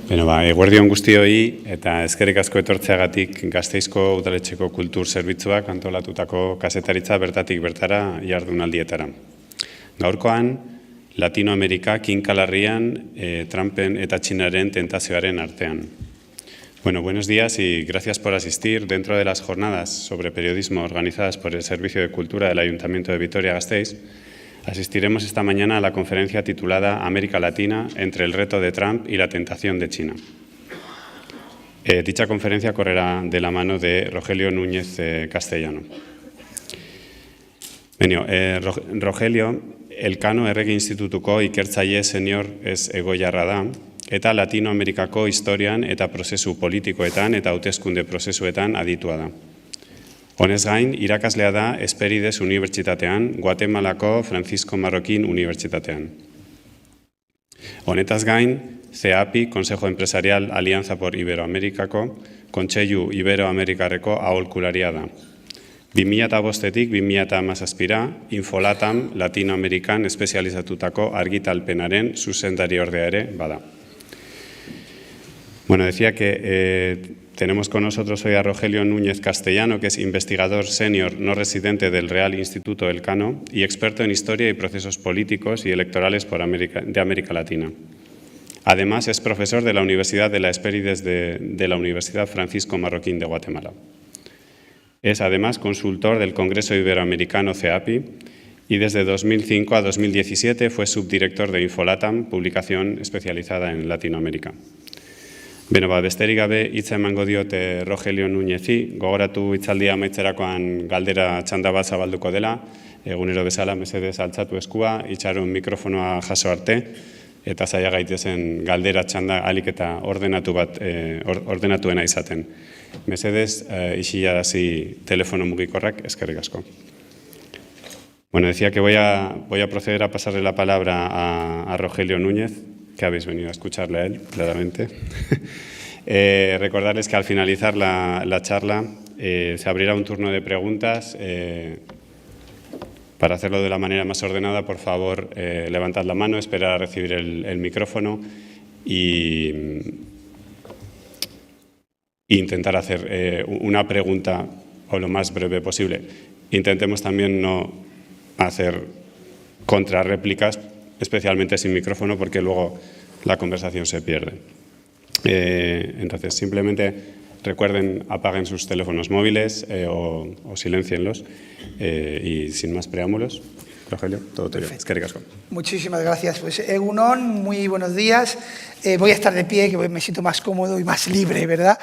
Eguerdi on guztioi eta eskerrik asko etortzeagatik Gasteizko Udaletxeko Kultur Zerbitzuak antolatutako kazetaritza bertatik bertara jardunaldietara. Gaurkoan, Latinoamerika kinkalarrian Trumpen eta Txinaren tentazioaren artean. Buenos días y gracias por asistir. Dentro de las jornadas sobre periodismo organizadas por el Servicio de Cultura del Ayuntamiento de Vitoria-Gasteiz, asistiremos esta mañana a la conferencia titulada América Latina entre el reto de Trump y la tentación de China. Dicha conferencia correrá de la mano de Rogelio Núñez Castellano. Rogelio, Elkano Errege Institutuko ikertzaile senior ez egoiarra da, eta Latinoamerikako historian eta prozesu politikoetan eta hauteskunde prozesuetan aditua da. Honez gain, irakaslea da Esperides Unibertsitatean, Guatemalako Francisco Marroquín Unibertsitatean. Honetaz gain, CEAPI, Consejo Empresarial Alianza por Iberoamerikako, Kontseilu Iberoamerikarreko aholkularia da. 2005-etik 2017 Infolatam Latinoamerikan espezializatutako argitalpenaren zuzendari ordea ere bada. Decía que tenemos con nosotros hoy a Rogelio Núñez Castellano, que es investigador senior no residente del Real Instituto Elcano y experto en historia y procesos políticos y electorales de América Latina. Además, es profesor de la Universidad de la Esperides de la Universidad Francisco Marroquín de Guatemala. Es además consultor del Congreso Iberoamericano CEAPI y desde 2005 a 2017 fue subdirector de Infolatam, publicación especializada en Latinoamérica. Besterik gabe hitza emango diot Rogelio Núñezi, gogoratu hitzaldia amaitzerakoan galdera txanda bat zabalduko dela, egunero bezala mesedez altzatu eskua, itxaron mikrofonoa jaso arte, eta zaila gaitezen galdera txanda alik eta ordenatuena izaten. Mesedez, isilarazi telefono mugikorrak, eskerrik asko. Decía que voy a proceder a pasarle la palabra a Rogelio Núñez, que habéis venido a escucharle a él, claramente. Recordarles que al finalizar la charla se abrirá un turno de preguntas. Para hacerlo de la manera más ordenada, por favor, levantad la mano, esperad a recibir el micrófono y intentar hacer una pregunta o lo más breve posible. Intentemos también no hacer contrarréplicas, especialmente sin micrófono, porque luego la conversación se pierde. Entonces, simplemente recuerden, apaguen sus teléfonos móviles o siléncienlos. Y sin más preámbulos, Rogelio, todo tuyo. Eskerrik asko. Muchísimas gracias. Pues Egunon, muy buenos días. Voy a estar de pie, que me siento más cómodo y más libre, ¿verdad?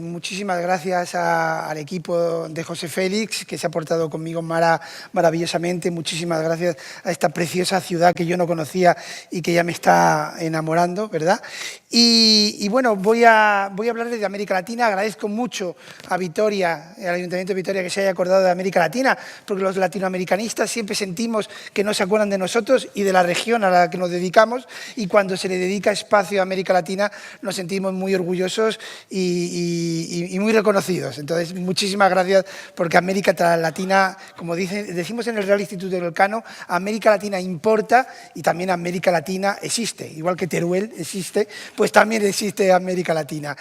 Muchísimas gracias al equipo de José Félix, que se ha portado conmigo maravillosamente. Muchísimas gracias a esta preciosa ciudad que yo no conocía y que ya me está enamorando, ¿verdad? Y bueno, voy a hablarles de América Latina. Agradezco mucho a Vitoria, al Ayuntamiento de Vitoria, que se haya acordado de América Latina, porque los latinoamericanistas siempre sentimos que no se acuerdan de nosotros y de la región a la que nos dedicamos, y cuando se le dedica espacio a América Latina nos sentimos muy orgullosos y muy reconocidos. Entonces, muchísimas gracias, porque América Latina, como decimos en el Real Instituto del Elcano, América Latina importa y también América Latina existe. Igual que Teruel existe, pues también existe América Latina.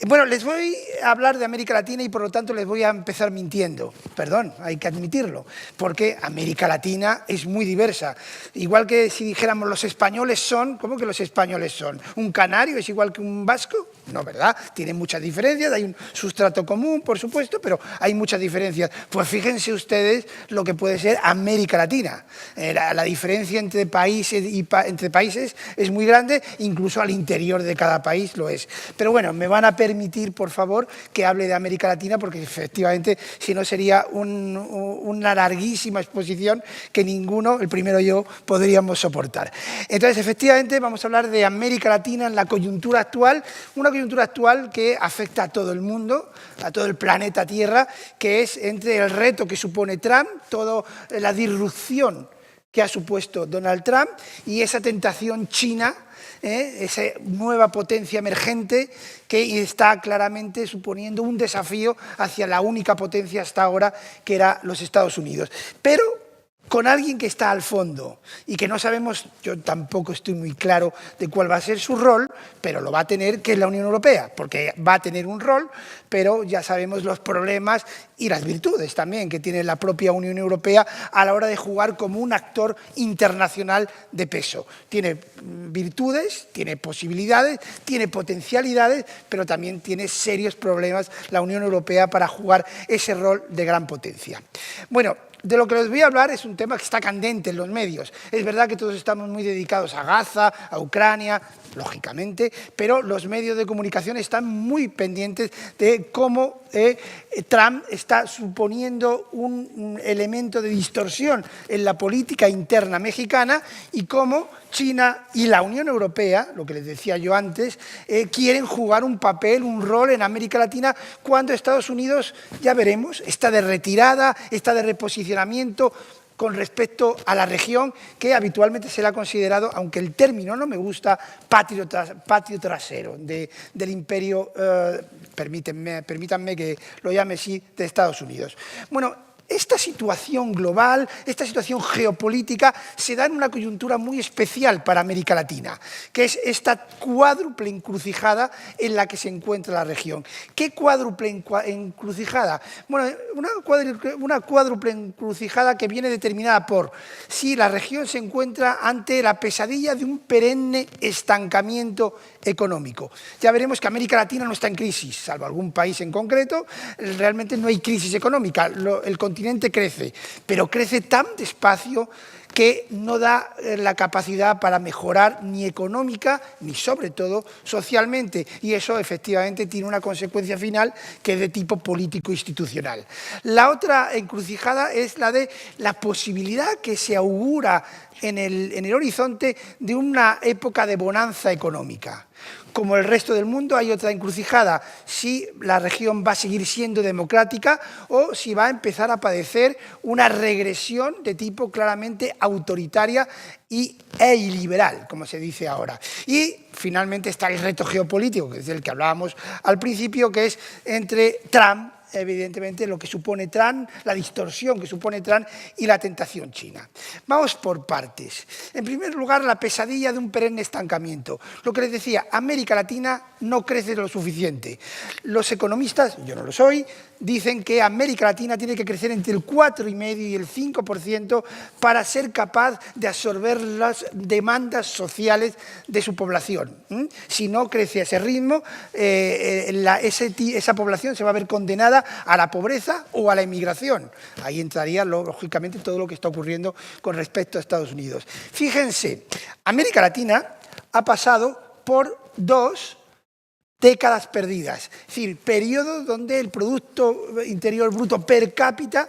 Bueno, les voy a hablar de América Latina y por lo tanto les voy a empezar mintiendo. Perdón, hay que admitirlo, porque América Latina es muy diversa. Igual que si dijéramos los españoles son, ¿cómo que los españoles son? ¿Un canario es igual que un vasco? No, ¿verdad? Tienen muchas diferencias, hay un sustrato común, por supuesto, pero hay muchas diferencias. Pues fíjense ustedes lo que puede ser América Latina. La diferencia entre países es muy grande, incluso al interior de cada país lo es. Pero bueno, me van a permitir, por favor, que hable de América Latina, porque efectivamente, si no, sería una larguísima exposición que ninguno, el primero yo, podríamos soportar. Entonces, efectivamente, vamos a hablar de América Latina en la coyuntura actual, una coyuntura actual que afecta a todo el mundo, a todo el planeta Tierra, que es entre el reto que supone Trump, toda la disrupción que ha supuesto Donald Trump y esa tentación china, esa nueva potencia emergente que está claramente suponiendo un desafío hacia la única potencia hasta ahora, que era los Estados Unidos. Pero con alguien que está al fondo y que no sabemos, yo tampoco estoy muy claro de cuál va a ser su rol, pero lo va a tener, que es la Unión Europea, porque va a tener un rol, pero ya sabemos los problemas y las virtudes también que tiene la propia Unión Europea a la hora de jugar como un actor internacional de peso. Tiene virtudes, tiene posibilidades, tiene potencialidades, pero también tiene serios problemas la Unión Europea para jugar ese rol de gran potencia. Bueno, de lo que les voy a hablar es un tema que está candente en los medios. Es verdad que todos estamos muy dedicados a Gaza, a Ucrania, lógicamente, pero los medios de comunicación están muy pendientes de cómo Trump está suponiendo un elemento de distorsión en la política interna mexicana y cómo China y la Unión Europea, lo que les decía yo antes, quieren jugar un papel, un rol en América Latina cuando Estados Unidos, ya veremos, está de retirada, está de reposicionamiento con respecto a la región que habitualmente se le ha considerado, aunque el término no me gusta, patio trasero del imperio, permítanme que lo llame así, de Estados Unidos. Bueno, esta situación global, esta situación geopolítica se da en una coyuntura muy especial para América Latina, que es esta cuádruple encrucijada en la que se encuentra la región. ¿Qué cuádruple encrucijada? Bueno, una cuádruple encrucijada que viene determinada por si la región se encuentra ante la pesadilla de un perenne estancamiento económico. Ya veremos que América Latina no está en crisis, salvo algún país en concreto, realmente no hay crisis económica, el continente crece, pero crece tan despacio que no da la capacidad para mejorar ni económica ni sobre todo socialmente, y eso efectivamente tiene una consecuencia final que es de tipo político-institucional. La otra encrucijada es la de la posibilidad que se augura en el horizonte de una época de bonanza económica. Como el resto del mundo hay otra encrucijada, si la región va a seguir siendo democrática o si va a empezar a padecer una regresión de tipo claramente autoritaria e iliberal, como se dice ahora. Y finalmente está el reto geopolítico, que es del que hablábamos al principio, que es entre Trump, evidentemente lo que supone Trump, la distorsión que supone Trump y la tentación china. Vamos por partes. En primer lugar, la pesadilla de un perenne estancamiento. Lo que les decía, América Latina no crece lo suficiente. Los economistas, yo no lo soy, dicen que América Latina tiene que crecer entre el 4,5% y el 5% para ser capaz de absorber las demandas sociales de su población. Si no crece a ese ritmo, esa población se va a ver condenada a la pobreza o a la emigración. Ahí entraría, lógicamente, todo lo que está ocurriendo con respecto a Estados Unidos. Fíjense, América Latina ha pasado por 2 décadas perdidas, es decir, periodos donde el Producto Interior Bruto per cápita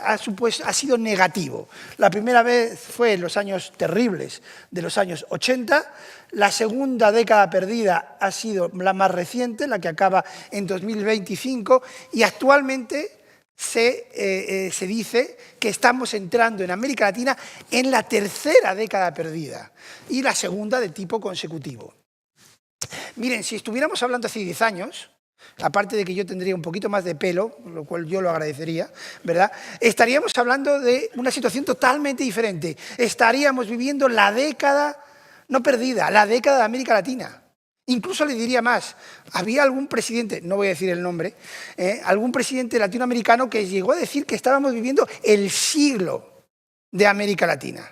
ha sido negativo. La primera vez fue en los años terribles de los años 80, la segunda década perdida ha sido la más reciente, la que acaba en 2025, y actualmente se dice que estamos entrando en América Latina en la tercera década perdida y la segunda de tipo consecutivo. Miren, si estuviéramos hablando hace 10 años, aparte de que yo tendría un poquito más de pelo, lo cual yo lo agradecería, ¿verdad? Estaríamos hablando de una situación totalmente diferente. Estaríamos viviendo la década, no perdida, la década de América Latina. Incluso le diría más, había algún presidente, no voy a decir el nombre, algún presidente latinoamericano que llegó a decir que estábamos viviendo el siglo de América Latina.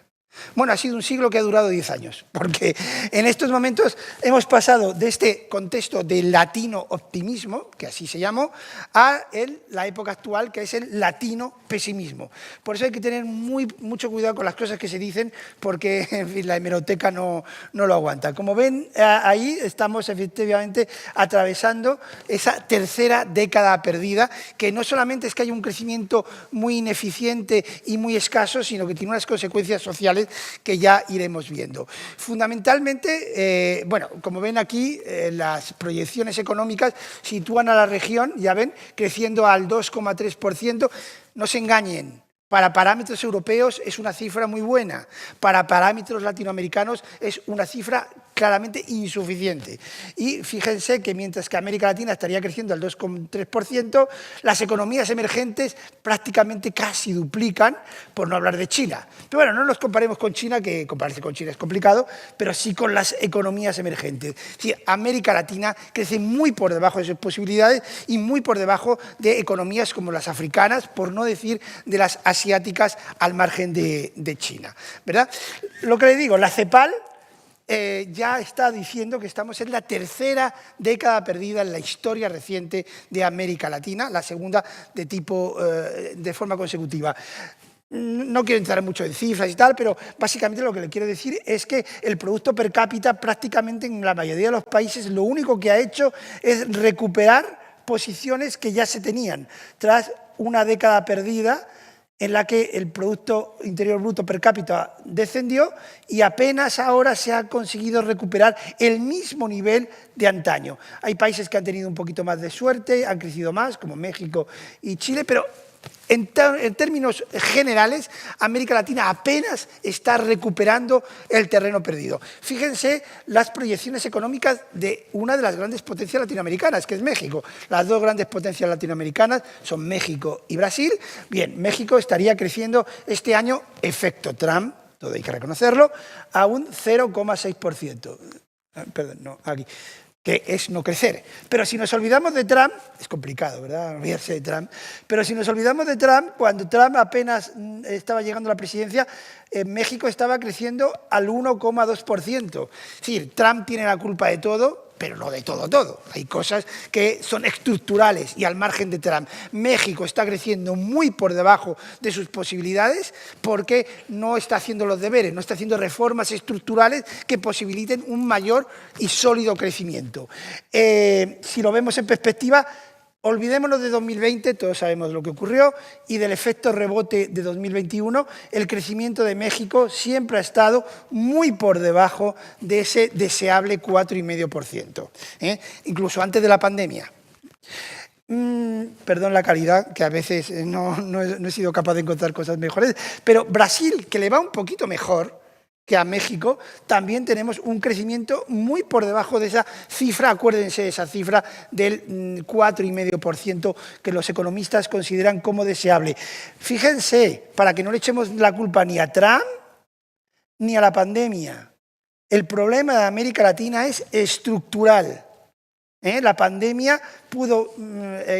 Bueno, ha sido un siglo que ha durado 10 años, porque en estos momentos hemos pasado de este contexto del latino optimismo, que así se llamó, a la época actual, que es el latino pesimismo. Por eso hay que tener mucho cuidado con las cosas que se dicen, porque en fin, la hemeroteca no lo aguanta. Como ven, ahí estamos efectivamente atravesando esa tercera década perdida, que no solamente es que haya un crecimiento muy ineficiente y muy escaso, sino que tiene unas consecuencias sociales que ya iremos viendo. Fundamentalmente, bueno, como ven aquí, las proyecciones económicas sitúan a la región, ya ven, creciendo al 2,3%. No se engañen, para parámetros europeos es una cifra muy buena, para parámetros latinoamericanos es una cifra claramente insuficiente. Y fíjense que mientras que América Latina estaría creciendo al 2,3%, las economías emergentes prácticamente casi duplican, por no hablar de China. Pero bueno, no nos comparemos con China, que compararse con China es complicado, pero sí con las economías emergentes. Es decir, América Latina crece muy por debajo de sus posibilidades y muy por debajo de economías como las africanas, por no decir de las asiáticas al margen de China, ¿verdad? Lo que le digo, la CEPAL ya está diciendo que estamos en la tercera década perdida en la historia reciente de América Latina, la segunda de forma consecutiva. No quiero entrar mucho en cifras y tal, pero básicamente lo que le quiero decir es que el Producto Per Cápita prácticamente en la mayoría de los países lo único que ha hecho es recuperar posiciones que ya se tenían tras una década perdida en la que el Producto Interior Bruto per cápita descendió y apenas ahora se ha conseguido recuperar el mismo nivel de antaño. Hay países que han tenido un poquito más de suerte, han crecido más, como México y Chile, pero en términos generales, América Latina apenas está recuperando el terreno perdido. Fíjense las proyecciones económicas de una de las grandes potencias latinoamericanas, que es México. Las dos grandes potencias latinoamericanas son México y Brasil. Bien, México estaría creciendo este año, efecto Trump, todo hay que reconocerlo, a un 0,6%. Perdón, no, aquí. Que es no crecer. Pero si nos olvidamos de Trump, es complicado, ¿verdad?, olvidarse de Trump, pero si nos olvidamos de Trump, cuando Trump apenas estaba llegando a la presidencia, México estaba creciendo al 1,2%. Es decir, Trump tiene la culpa de todo, pero no de todo. Hay cosas que son estructurales y al margen de Trump. México está creciendo muy por debajo de sus posibilidades porque no está haciendo los deberes, no está haciendo reformas estructurales que posibiliten un mayor y sólido crecimiento. Si lo vemos en perspectiva, olvidémonos de 2020, todos sabemos lo que ocurrió, y del efecto rebote de 2021, el crecimiento de México siempre ha estado muy por debajo de ese deseable 4,5%, incluso antes de la pandemia. Perdón la calidad, que a veces no he sido capaz de encontrar cosas mejores, pero Brasil, que le va un poquito mejor que a México, también tenemos un crecimiento muy por debajo de esa cifra, acuérdense de esa cifra del 4,5% que los economistas consideran como deseable. Fíjense, para que no le echemos la culpa ni a Trump ni a la pandemia, el problema de América Latina es estructural. La pandemia pudo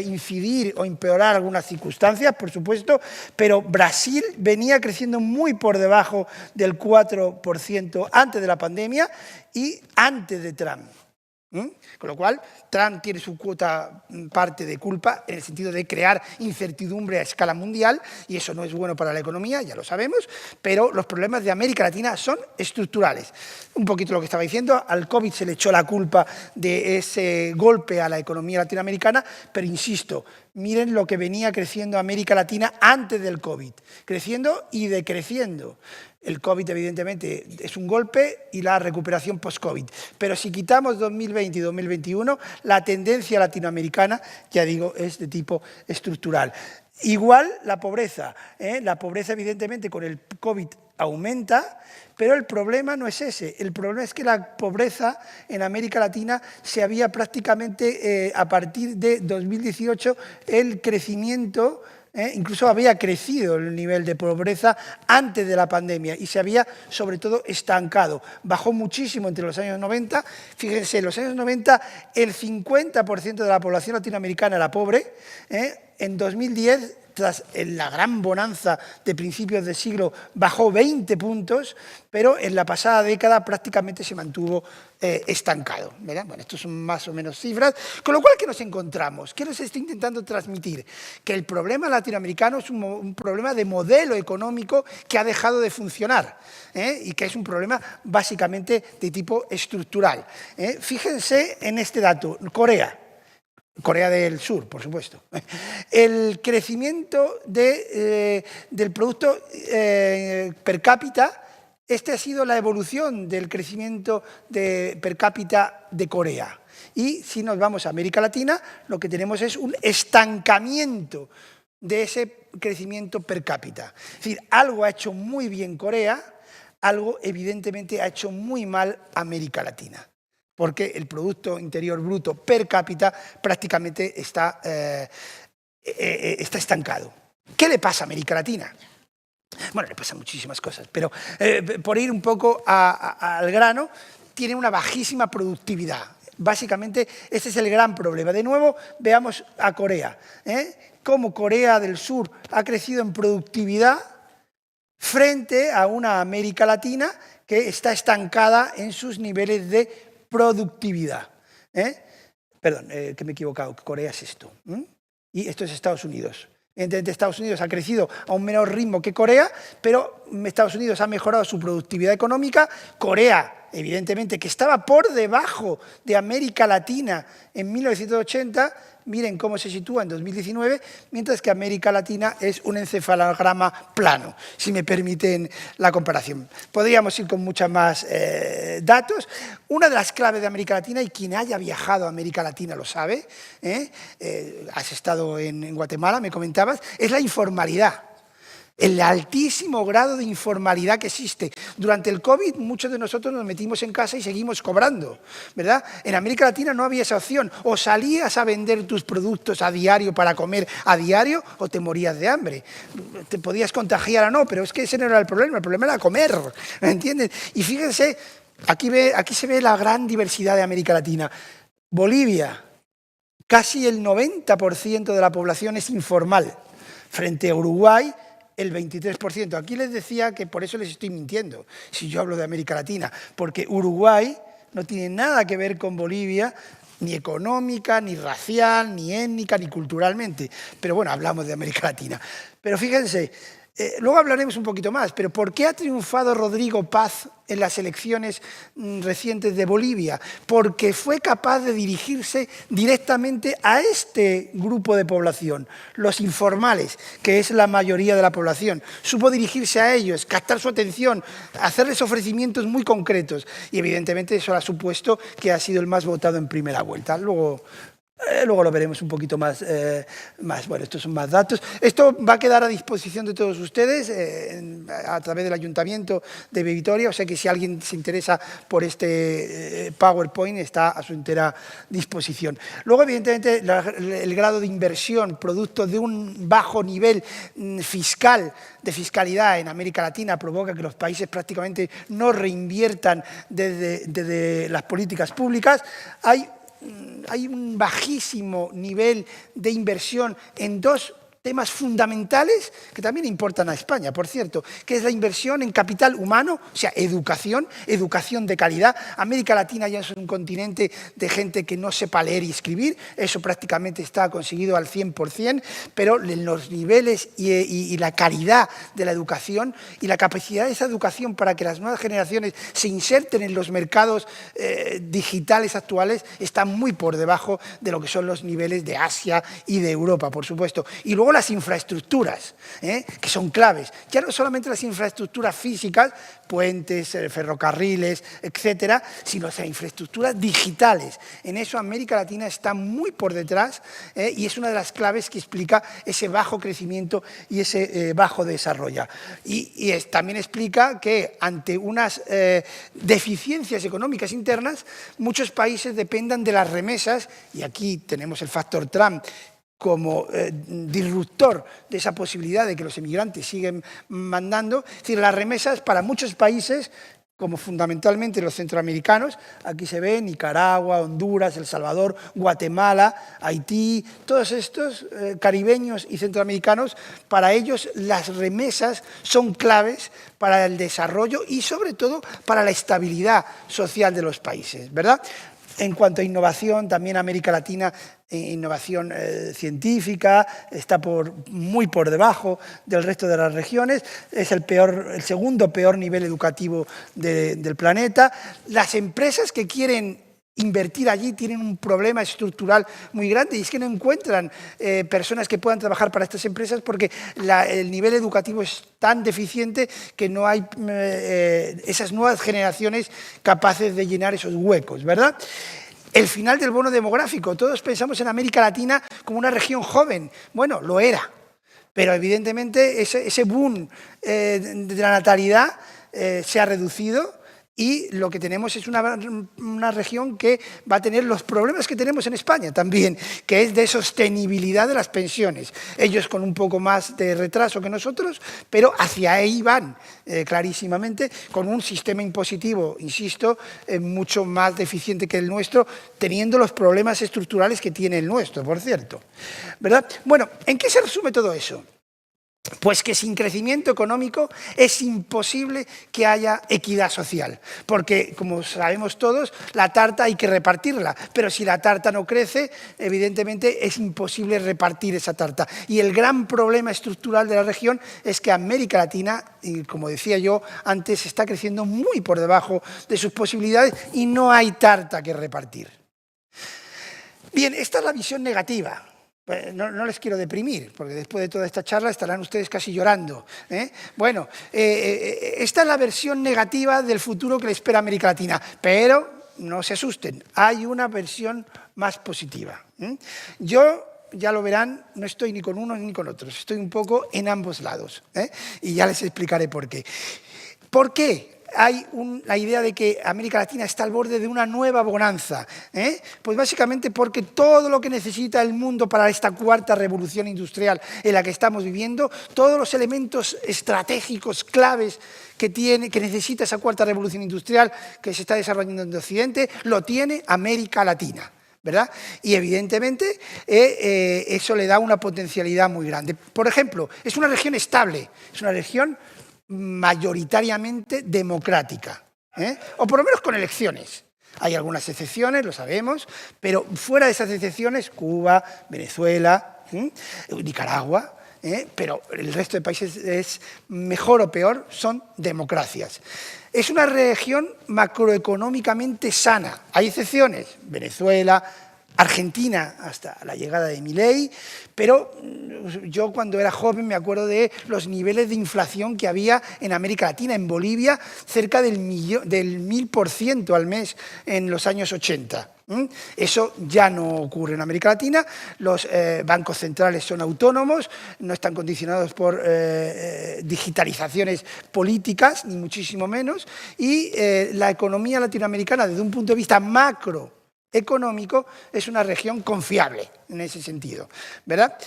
incidir o empeorar algunas circunstancias, por supuesto, pero Brasil venía creciendo muy por debajo del 4% antes de la pandemia y antes de Trump. Con lo cual, Trump tiene su parte de culpa en el sentido de crear incertidumbre a escala mundial y eso no es bueno para la economía, ya lo sabemos, pero los problemas de América Latina son estructurales. Un poquito lo que estaba diciendo, al COVID se le echó la culpa de ese golpe a la economía latinoamericana, pero insisto, miren lo que venía creciendo América Latina antes del COVID, creciendo y decreciendo. El COVID, evidentemente, es un golpe y la recuperación post-COVID. Pero si quitamos 2020 y 2021, la tendencia latinoamericana, ya digo, es de tipo estructural. Igual la pobreza. La pobreza, evidentemente, con el COVID aumenta, pero el problema no es ese. El problema es que la pobreza en América Latina se había prácticamente, a partir de 2018, el crecimiento... incluso había crecido el nivel de pobreza antes de la pandemia y se había, sobre todo, estancado. Bajó muchísimo entre los años 90. Fíjense, en los años 90 el 50% de la población latinoamericana era pobre. En 2010, tras la gran bonanza de principios de siglo, bajó 20 puntos, pero en la pasada década prácticamente se mantuvo estancado, ¿verdad? Bueno, estos son más o menos cifras, con lo cual, ¿qué nos encontramos? ¿Qué nos está intentando transmitir? Que el problema latinoamericano es un problema de modelo económico que ha dejado de funcionar y que es un problema básicamente de tipo estructural. Fíjense en este dato, Corea del Sur, por supuesto. El crecimiento del Producto Per Cápita, ha sido la evolución del crecimiento per cápita de Corea. Y si nos vamos a América Latina, lo que tenemos es un estancamiento de ese crecimiento per cápita. Es decir, algo ha hecho muy bien Corea, algo evidentemente ha hecho muy mal a América Latina, porque el Producto Interior Bruto per cápita prácticamente está estancado. ¿Qué le pasa a América Latina? Bueno, le pasan muchísimas cosas, pero por ir un poco al grano, tiene una bajísima productividad. Básicamente, este es el gran problema. De nuevo, veamos a Corea. Cómo Corea del Sur ha crecido en productividad frente a una América Latina que está estancada en sus niveles de productividad. Perdón, que me he equivocado, Corea es esto. Y esto es Estados Unidos. Evidentemente, Estados Unidos ha crecido a un menor ritmo que Corea, pero Estados Unidos ha mejorado su productividad económica. Corea, evidentemente, que estaba por debajo de América Latina en 1980, miren cómo se sitúa en 2019, mientras que América Latina es un encefalograma plano, si me permiten la comparación. Podríamos ir con muchos más datos. Una de las claves de América Latina, y quien haya viajado a América Latina lo sabe, has estado en Guatemala, me comentabas, es la informalidad. El altísimo grado de informalidad que existe. Durante el COVID muchos de nosotros nos metimos en casa y seguimos cobrando, ¿verdad? En América Latina no había esa opción. O salías a vender tus productos a diario para comer a diario o te morías de hambre. Te podías contagiar o no, pero es que ese no era el problema era comer, ¿me entiendes? Y fíjense, aquí se ve la gran diversidad de América Latina. Bolivia, casi el 90% de la población es informal, frente a Uruguay, el 23%. Aquí les decía que por eso les estoy mintiendo, si yo hablo de América Latina, porque Uruguay no tiene nada que ver con Bolivia, ni económica, ni racial, ni étnica, ni culturalmente. Pero bueno, hablamos de América Latina. Pero fíjense, luego hablaremos un poquito más, pero ¿por qué ha triunfado Rodrigo Paz en las elecciones recientes de Bolivia? Porque fue capaz de dirigirse directamente a este grupo de población, los informales, que es la mayoría de la población. Supo dirigirse a ellos, captar su atención, hacerles ofrecimientos muy concretos y evidentemente eso ha supuesto que ha sido el más votado en primera vuelta. Luego lo veremos un poquito más. Bueno, estos son más datos. Esto va a quedar a disposición de todos ustedes a través del Ayuntamiento de Vitoria. O sea que si alguien se interesa por este PowerPoint, está a su entera disposición. Luego, evidentemente, el grado de inversión, producto de un bajo nivel fiscal, de fiscalidad en América Latina, provoca que los países prácticamente no reinviertan desde las políticas públicas. Hay un bajísimo nivel de inversión en dos temas fundamentales que también importan a España, por cierto, que es la inversión en capital humano, o sea, educación de calidad. América Latina ya es un continente de gente que no sepa leer y escribir, eso prácticamente está conseguido al 100%, pero los niveles y la calidad de la educación y la capacidad de esa educación para que las nuevas generaciones se inserten en los mercados digitales actuales están muy por debajo de lo que son los niveles de Asia y de Europa, por supuesto. Y luego las infraestructuras, que son claves. Ya no solamente las infraestructuras físicas, puentes, ferrocarriles, etcétera, sino las infraestructuras digitales. En eso América Latina está muy por detrás y es una de las claves que explica ese bajo crecimiento y ese bajo desarrollo. Y también explica que ante unas deficiencias económicas internas, muchos países dependan de las remesas, y aquí tenemos el factor Trump como disruptor de esa posibilidad de que los emigrantes siguen mandando. Es decir, las remesas para muchos países, como fundamentalmente los centroamericanos, aquí se ve Nicaragua, Honduras, El Salvador, Guatemala, Haití, todos estos caribeños y centroamericanos, para ellos las remesas son claves para el desarrollo y sobre todo para la estabilidad social de los países, ¿verdad? En cuanto a innovación, también América Latina, innovación científica, está muy por debajo del resto de las regiones, es el segundo peor nivel educativo del planeta. Las empresas que quieren invertir allí tienen un problema estructural muy grande y es que no encuentran personas que puedan trabajar para estas empresas porque el nivel educativo es tan deficiente que no hay esas nuevas generaciones capaces de llenar esos huecos, ¿verdad? El final del bono demográfico. Todos pensamos en América Latina como una región joven. Bueno, lo era, pero evidentemente ese boom de la natalidad se ha reducido y lo que tenemos es una región que va a tener los problemas que tenemos en España también, que es de sostenibilidad de las pensiones. Ellos con un poco más de retraso que nosotros, pero hacia ahí van clarísimamente, con un sistema impositivo, insisto, mucho más deficiente que el nuestro, teniendo los problemas estructurales que tiene el nuestro, por cierto, ¿verdad? Bueno, ¿en qué se resume todo eso? Pues que sin crecimiento económico es imposible que haya equidad social, porque, como sabemos todos, la tarta hay que repartirla, pero si la tarta no crece, evidentemente es imposible repartir esa tarta. Y el gran problema estructural de la región es que América Latina, y como decía yo antes, está creciendo muy por debajo de sus posibilidades y no hay tarta que repartir. Bien, esta es la visión negativa. No les quiero deprimir, porque después de toda esta charla estarán ustedes casi llorando. Bueno, esta es la versión negativa del futuro que le espera a América Latina, pero no se asusten, hay una versión más positiva. Yo, ya lo verán, no estoy ni con unos ni con otros, estoy un poco en ambos lados, y ya les explicaré por qué. ¿Por qué? Hay la idea de que América Latina está al borde de una nueva bonanza. Pues básicamente porque todo lo que necesita el mundo para esta cuarta revolución industrial en la que estamos viviendo, todos los elementos estratégicos, claves que necesita esa cuarta revolución industrial que se está desarrollando en Occidente, lo tiene América Latina, ¿verdad? Y evidentemente eso le da una potencialidad muy grande. Por ejemplo, es una región estable, es una región mayoritariamente democrática, o por lo menos con elecciones. Hay algunas excepciones, lo sabemos, pero fuera de esas excepciones, Cuba, Venezuela, Nicaragua, pero el resto de países es mejor o peor, son democracias. Es una región macroeconómicamente sana. Hay excepciones, Venezuela, Argentina hasta la llegada de Milei, pero yo cuando era joven me acuerdo de los niveles de inflación que había en América Latina, en Bolivia, cerca del 1000% al mes en los años 80. Eso ya no ocurre en América Latina, los bancos centrales son autónomos, no están condicionados por digitalizaciones políticas, ni muchísimo menos, y la economía latinoamericana desde un punto de vista macroeconómico es una región confiable en ese sentido, ¿verdad?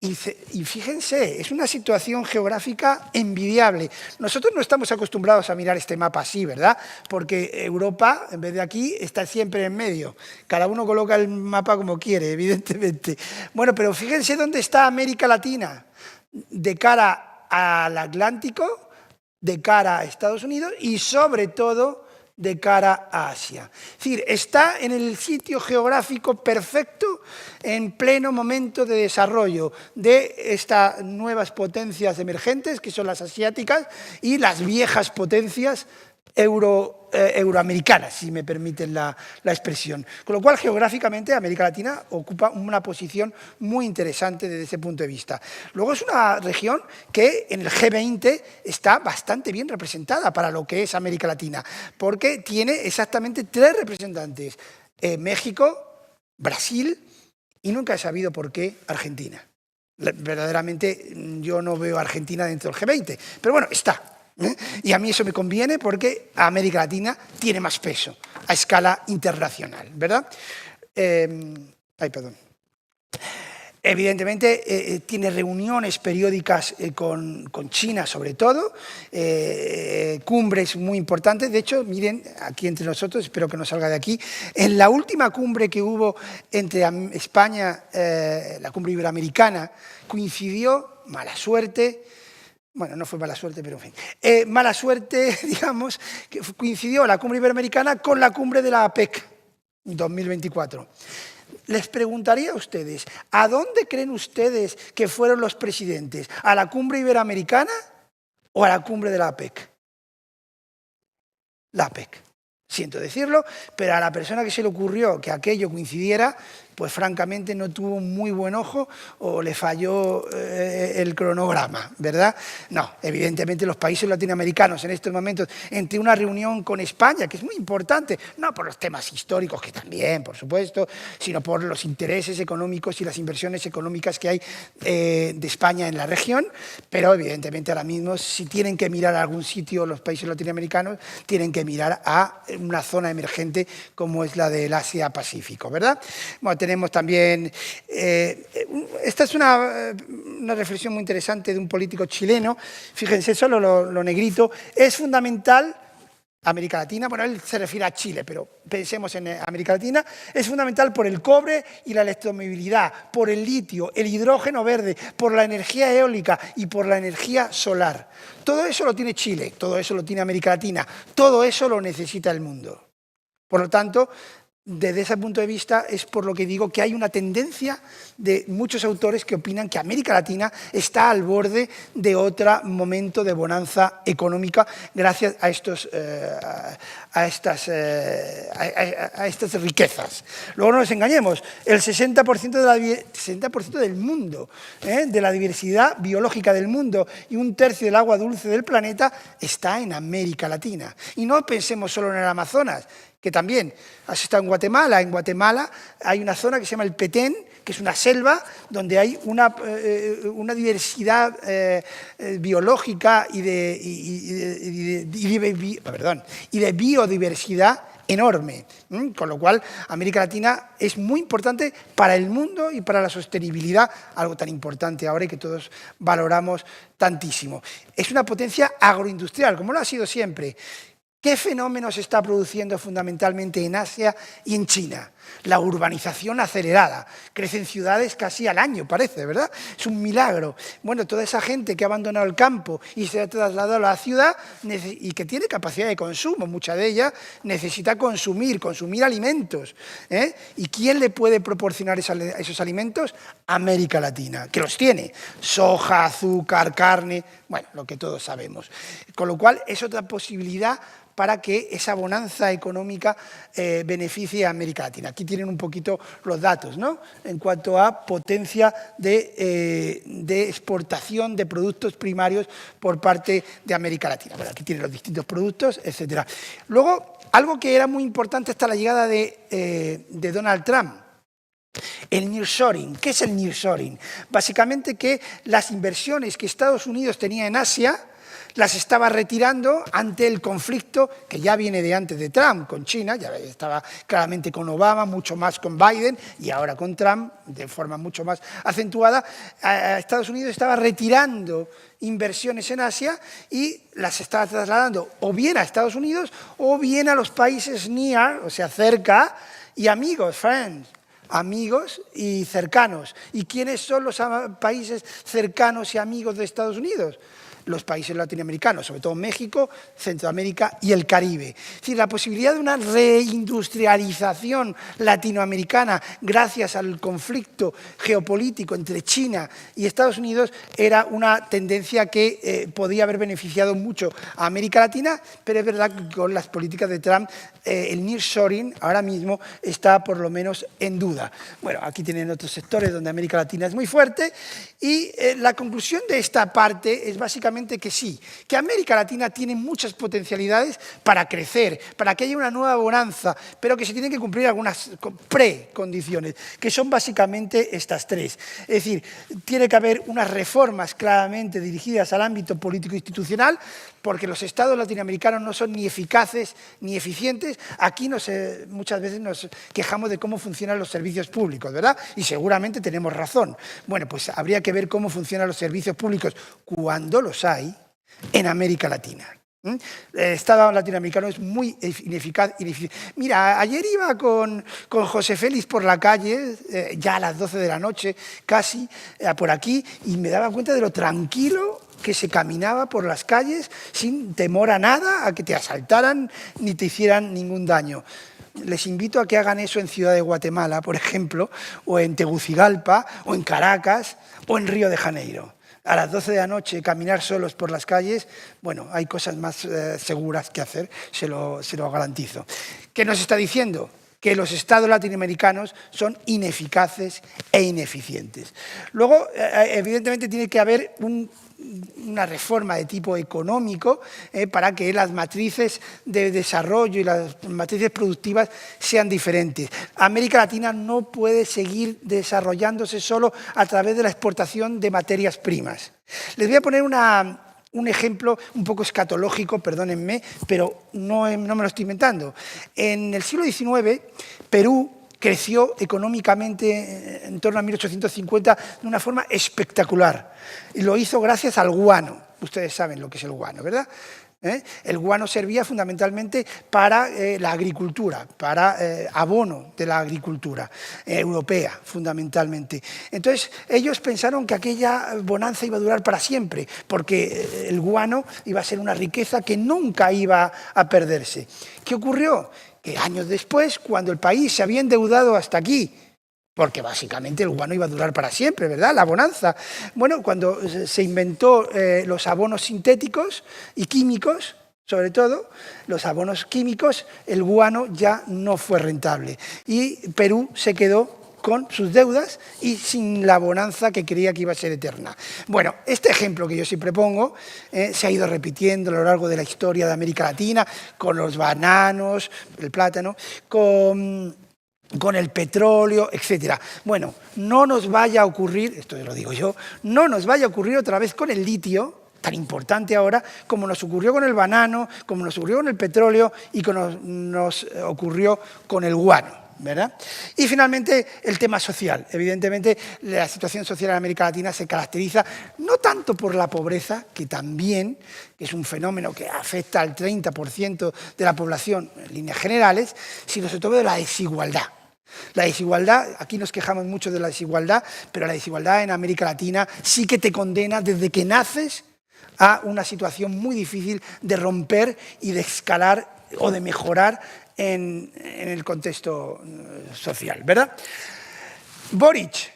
Y fíjense, es una situación geográfica envidiable. Nosotros no estamos acostumbrados a mirar este mapa así, ¿verdad? Porque Europa, en vez de aquí, está siempre en medio. Cada uno coloca el mapa como quiere, evidentemente. Bueno, pero fíjense dónde está América Latina, de cara al Atlántico, de cara a Estados Unidos y, sobre todo, de cara a Asia. Es decir, está en el sitio geográfico perfecto en pleno momento de desarrollo de estas nuevas potencias emergentes, que son las asiáticas, y las viejas potencias euroamericanas, si me permiten la expresión. Con lo cual, geográficamente, América Latina ocupa una posición muy interesante desde ese punto de vista. Luego es una región que en el G20 está bastante bien representada para lo que es América Latina, porque tiene exactamente 3 representantes, México, Brasil y nunca he sabido por qué Argentina. Verdaderamente yo no veo a Argentina dentro del G20, pero bueno, está. Y a mí eso me conviene porque América Latina tiene más peso a escala internacional, ¿verdad? Perdón. Evidentemente tiene reuniones periódicas con China sobre todo, cumbres muy importantes. De hecho, miren, aquí entre nosotros, espero que no salga de aquí, en la última cumbre que hubo entre España, la cumbre iberoamericana, coincidió, mala suerte, bueno, no fue mala suerte, pero en fin. Mala suerte, digamos, que coincidió la cumbre iberoamericana con la cumbre de la APEC 2024. Les preguntaría a ustedes, ¿a dónde creen ustedes que fueron los presidentes? ¿A la cumbre iberoamericana o a la cumbre de la APEC? La APEC. Siento decirlo, pero a la persona que se le ocurrió que aquello coincidiera, pues francamente no tuvo muy buen ojo o le falló el cronograma, ¿verdad? No, evidentemente los países latinoamericanos en estos momentos, entre una reunión con España, que es muy importante, no por los temas históricos, que también, por supuesto, sino por los intereses económicos y las inversiones económicas que hay de España en la región, pero evidentemente ahora mismo si tienen que mirar a algún sitio los países latinoamericanos, tienen que mirar a una zona emergente como es la del Asia-Pacífico, ¿verdad? Bueno, tenemos también, esta es una reflexión muy interesante de un político chileno, fíjense solo lo negrito, es fundamental América Latina, bueno, él se refiere a Chile, pero pensemos en América Latina, es fundamental por el cobre y la electromovilidad, por el litio, el hidrógeno verde, por la energía eólica y por la energía solar. Todo eso lo tiene Chile, todo eso lo tiene América Latina, todo eso lo necesita el mundo. Por lo tanto, desde ese punto de vista es por lo que digo que hay una tendencia de muchos autores que opinan que América Latina está al borde de otro momento de bonanza económica gracias a estas riquezas. Luego no nos engañemos, el 60% del mundo, de la diversidad biológica del mundo y un tercio del agua dulce del planeta está en América Latina. Y no pensemos solo en el Amazonas, que también has estado en Guatemala. En Guatemala hay una zona que se llama el Petén, que es una selva donde hay una diversidad biológica y de biodiversidad enorme, con lo cual América Latina es muy importante para el mundo y para la sostenibilidad, algo tan importante ahora y que todos valoramos tantísimo. Es una potencia agroindustrial, como lo ha sido siempre. ¿Qué fenómeno se está produciendo fundamentalmente en Asia y en China? La urbanización acelerada. Crecen ciudades casi al año, parece, ¿verdad? Es un milagro. Bueno, toda esa gente que ha abandonado el campo y se ha trasladado a la ciudad y que tiene capacidad de consumo, mucha de ella, necesita consumir alimentos. ¿Y quién le puede proporcionar esos alimentos? América Latina, que los tiene. Soja, azúcar, carne, bueno, lo que todos sabemos. Con lo cual, es otra posibilidad para que esa bonanza económica beneficie a América Latina. Aquí tienen un poquito los datos, ¿no? En cuanto a potencia de exportación de productos primarios por parte de América Latina. Bueno, aquí tienen los distintos productos, etc. Luego, algo que era muy importante hasta la llegada de Donald Trump, el nearshoring. ¿Qué es el nearshoring? Básicamente que las inversiones que Estados Unidos tenía en Asia las estaba retirando ante el conflicto que ya viene de antes de Trump con China, ya estaba claramente con Obama, mucho más con Biden y ahora con Trump de forma mucho más acentuada. Estados Unidos estaba retirando inversiones en Asia y las estaba trasladando o bien a Estados Unidos o bien a los países near, o sea, cerca, y amigos, friends. Amigos y cercanos. ¿Y quiénes son los países cercanos y amigos de Estados Unidos? Los países latinoamericanos, sobre todo México, Centroamérica y el Caribe. Es decir, la posibilidad de una reindustrialización latinoamericana gracias al conflicto geopolítico entre China y Estados Unidos era una tendencia que podía haber beneficiado mucho a América Latina, pero es verdad que con las políticas de Trump el nearshoring ahora mismo está por lo menos en duda. Bueno, aquí tienen otros sectores donde América Latina es muy fuerte y la conclusión de esta parte es básicamente que sí, que América Latina tiene muchas potencialidades para crecer, para que haya una nueva bonanza, pero que se tienen que cumplir algunas precondiciones, que son básicamente estas tres. Es decir, tiene que haber unas reformas claramente dirigidas al ámbito político-institucional, porque los estados latinoamericanos no son ni eficaces ni eficientes. Aquí muchas veces nos quejamos de cómo funcionan los servicios públicos, ¿verdad? Y seguramente tenemos razón. Bueno, pues habría que ver cómo funcionan los servicios públicos cuando los hay en América Latina. El Estado latinoamericano es muy ineficaz. Mira, ayer iba con José Félix por la calle, ya a las 12 de la noche, casi, por aquí, y me daba cuenta de lo tranquilo que se caminaba por las calles sin temor a nada, a que te asaltaran ni te hicieran ningún daño. Les invito a que hagan eso en Ciudad de Guatemala, por ejemplo, o en Tegucigalpa, o en Caracas, o en Río de Janeiro. A las 12 de la noche, caminar solos por las calles, bueno, hay cosas más seguras que hacer, se lo garantizo. ¿Qué nos está diciendo? que los estados latinoamericanos son ineficaces e ineficientes. Luego, evidentemente, tiene que haber una reforma de tipo económico para que las matrices de desarrollo y las matrices productivas sean diferentes. América Latina no puede seguir desarrollándose solo a través de la exportación de materias primas. Les voy a poner un ejemplo un poco escatológico, perdónenme, pero no me lo estoy inventando. En el siglo XIX, Perú creció económicamente en torno a 1850 de una forma espectacular. Y lo hizo gracias al guano. Ustedes saben lo que es el guano, ¿verdad? El guano servía fundamentalmente para la agricultura, para abono de la agricultura europea, fundamentalmente. Entonces, ellos pensaron que aquella bonanza iba a durar para siempre, porque el guano iba a ser una riqueza que nunca iba a perderse. ¿Qué ocurrió? Que años después, cuando el país se había endeudado hasta aquí, porque básicamente el guano iba a durar para siempre, ¿verdad? La bonanza. Bueno, cuando se inventó los abonos sintéticos y químicos, sobre todo, los abonos químicos, el guano ya no fue rentable. Y Perú se quedó con sus deudas y sin la bonanza que creía que iba a ser eterna. Bueno, este ejemplo que yo siempre pongo se ha ido repitiendo a lo largo de la historia de América Latina, con los bananos, el plátano, con el petróleo, etc. Bueno, no nos vaya a ocurrir, esto lo digo yo, no nos vaya a ocurrir otra vez con el litio, tan importante ahora, como nos ocurrió con el banano, como nos ocurrió con el petróleo y como nos ocurrió con el guano, ¿verdad? Y finalmente el tema social. Evidentemente la situación social en América Latina se caracteriza no tanto por la pobreza, que también es un fenómeno que afecta al 30% de la población en líneas generales, sino sobre todo de la desigualdad. La desigualdad, aquí nos quejamos mucho de la desigualdad, pero la desigualdad en América Latina sí que te condena desde que naces a una situación muy difícil de romper y de escalar o de mejorar en el contexto social, ¿verdad? Boric.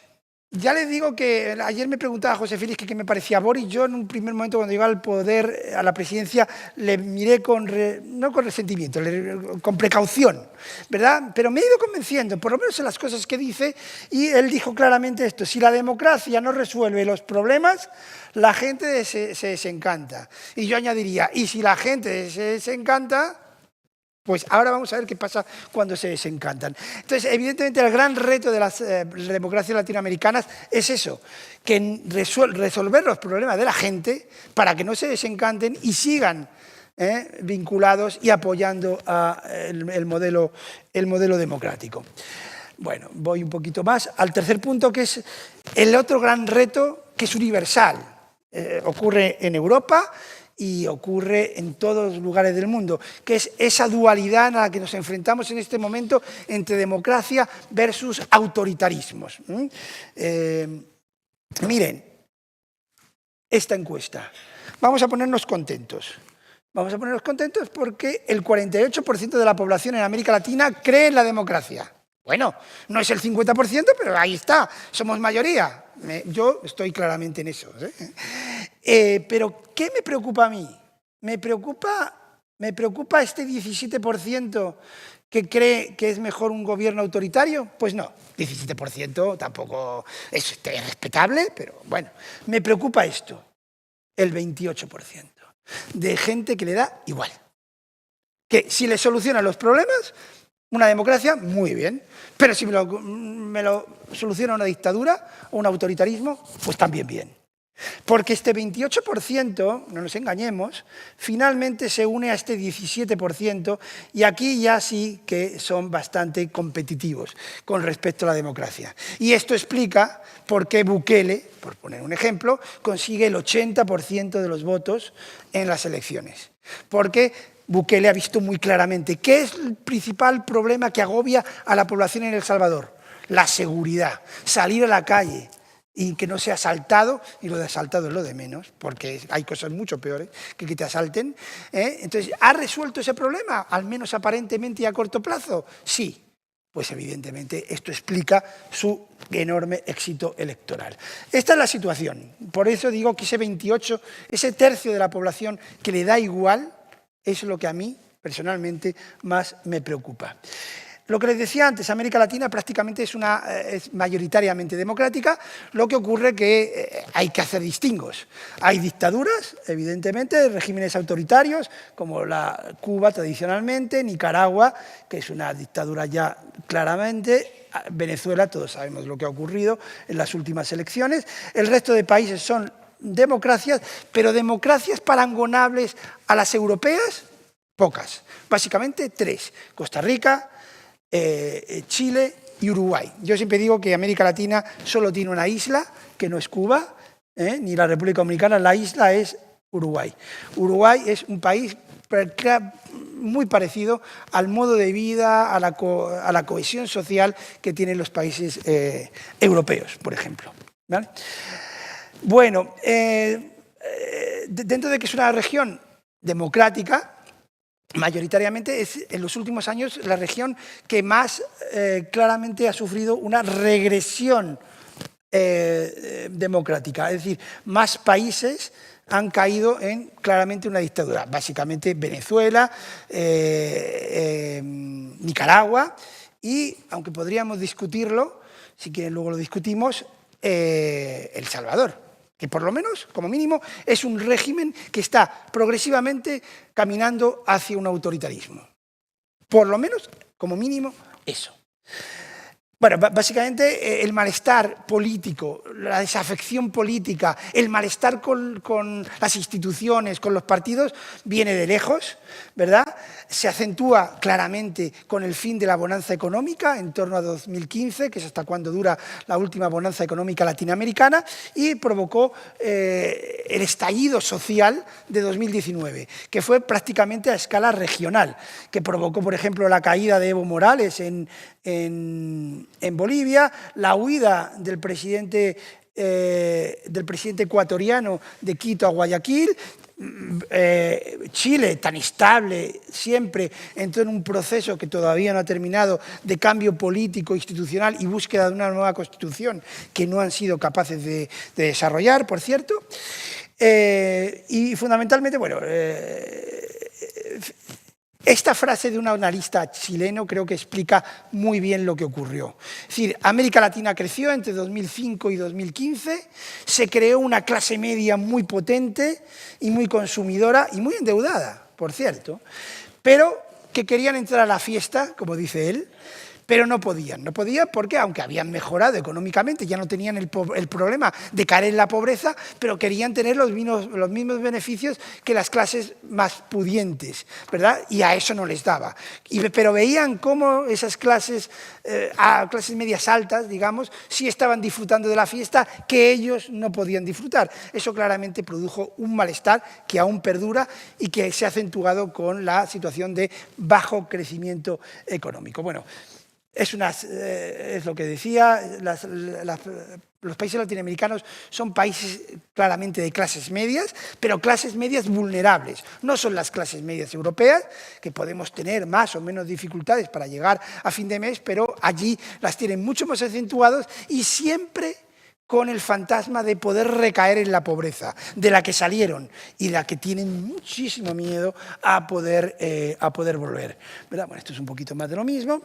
Ya les digo que ayer me preguntaba José Félix que qué me parecía Boric. Yo en un primer momento cuando llegó al poder, a la presidencia, le miré no con resentimiento, con precaución, ¿verdad? Pero me he ido convenciendo, por lo menos en las cosas que dice, y él dijo claramente esto: si la democracia no resuelve los problemas, la gente se desencanta. Y yo añadiría, y si la gente se desencanta, pues ahora vamos a ver qué pasa cuando se desencantan. Entonces, evidentemente, el gran reto de las democracias latinoamericanas es eso, que resolver los problemas de la gente para que no se desencanten y sigan vinculados y apoyando el modelo democrático. Bueno, voy un poquito más al tercer punto, que es el otro gran reto, que es universal. Ocurre en Europa y ocurre en todos los lugares del mundo, que es esa dualidad a la que nos enfrentamos en este momento entre democracia versus autoritarismos. Miren, esta encuesta. Vamos a ponernos contentos. Vamos a ponernos contentos porque el 48% de la población en América Latina cree en la democracia. Bueno, no es el 50%, pero ahí está, somos mayoría. Yo estoy claramente en eso. Pero, ¿qué me preocupa a mí? Me preocupa este 17% que cree que es mejor un gobierno autoritario. Pues no, 17% tampoco es respetable, pero bueno. Me preocupa esto, el 28% de gente que le da igual. Que si le solucionan los problemas, una democracia, muy bien. Pero si me lo soluciona una dictadura o un autoritarismo, pues también bien. Porque este 28%, no nos engañemos, finalmente se une a este 17% y aquí ya sí que son bastante competitivos con respecto a la democracia. Y esto explica por qué Bukele, por poner un ejemplo, consigue el 80% de los votos en las elecciones. Porque Bukele ha visto muy claramente qué es el principal problema que agobia a la población en El Salvador: la seguridad, salir a la calle y que no sea asaltado, y lo de asaltado es lo de menos, porque hay cosas mucho peores que te asalten. Entonces, ¿ha resuelto ese problema, al menos aparentemente y a corto plazo? Sí. Pues evidentemente esto explica su enorme éxito electoral. Esta es la situación. Por eso digo que ese 28, ese tercio de la población que le da igual, es lo que a mí, personalmente, más me preocupa. Lo que les decía antes, América Latina prácticamente es mayoritariamente democrática, lo que ocurre que hay que hacer distingos. Hay dictaduras, evidentemente, regímenes autoritarios, como la Cuba tradicionalmente, Nicaragua, que es una dictadura ya claramente, Venezuela, todos sabemos lo que ha ocurrido en las últimas elecciones. El resto de países son democracias, pero democracias parangonables a las europeas, pocas. Básicamente 3, Costa Rica, Chile y Uruguay. Yo siempre digo que América Latina solo tiene una isla, que no es Cuba, ni la República Dominicana, la isla es Uruguay. Uruguay es un país muy parecido al modo de vida, a la cohesión social que tienen los países europeos, por ejemplo. ¿Vale? Bueno, dentro de que es una región democrática, mayoritariamente es en los últimos años la región que más claramente ha sufrido una regresión democrática, es decir, más países han caído en claramente una dictadura, básicamente Venezuela, Nicaragua y, aunque podríamos discutirlo, si quieren luego lo discutimos, El Salvador, que por lo menos, como mínimo, es un régimen que está progresivamente caminando hacia un autoritarismo. Por lo menos, como mínimo, eso. Bueno, básicamente el malestar político, la desafección política, el malestar con las instituciones, con los partidos, viene de lejos, ¿verdad? Se acentúa claramente con el fin de la bonanza económica en torno a 2015, que es hasta cuando dura la última bonanza económica latinoamericana, y provocó el estallido social de 2019, que fue prácticamente a escala regional, que provocó, por ejemplo, la caída de Evo Morales en Bolivia, la huida del presidente ecuatoriano de Quito a Guayaquil. Chile, tan estable siempre, entró en un proceso que todavía no ha terminado de cambio político, institucional y búsqueda de una nueva constitución que no han sido capaces de desarrollar, por cierto. Y fundamentalmente, bueno, esta frase de un analista chileno creo que explica muy bien lo que ocurrió. Es decir, América Latina creció entre 2005 y 2015, se creó una clase media muy potente y muy consumidora y muy endeudada, por cierto, pero que querían entrar a la fiesta, como dice él, pero no podían. No podían porque, aunque habían mejorado económicamente, ya no tenían el problema de caer en la pobreza, pero querían tener los mismos beneficios que las clases más pudientes, ¿verdad? Y a eso no les daba. Pero veían cómo esas clases, a clases medias altas, digamos, sí estaban disfrutando de la fiesta que ellos no podían disfrutar. Eso claramente produjo un malestar que aún perdura y que se ha acentuado con la situación de bajo crecimiento económico. Bueno, es lo que decía, los países latinoamericanos son países claramente de clases medias, pero clases medias vulnerables. No son las clases medias europeas, que podemos tener más o menos dificultades para llegar a fin de mes, pero allí las tienen mucho más acentuadas y siempre con el fantasma de poder recaer en la pobreza, de la que salieron y de la que tienen muchísimo miedo a poder volver, ¿verdad? Bueno, esto es un poquito más de lo mismo.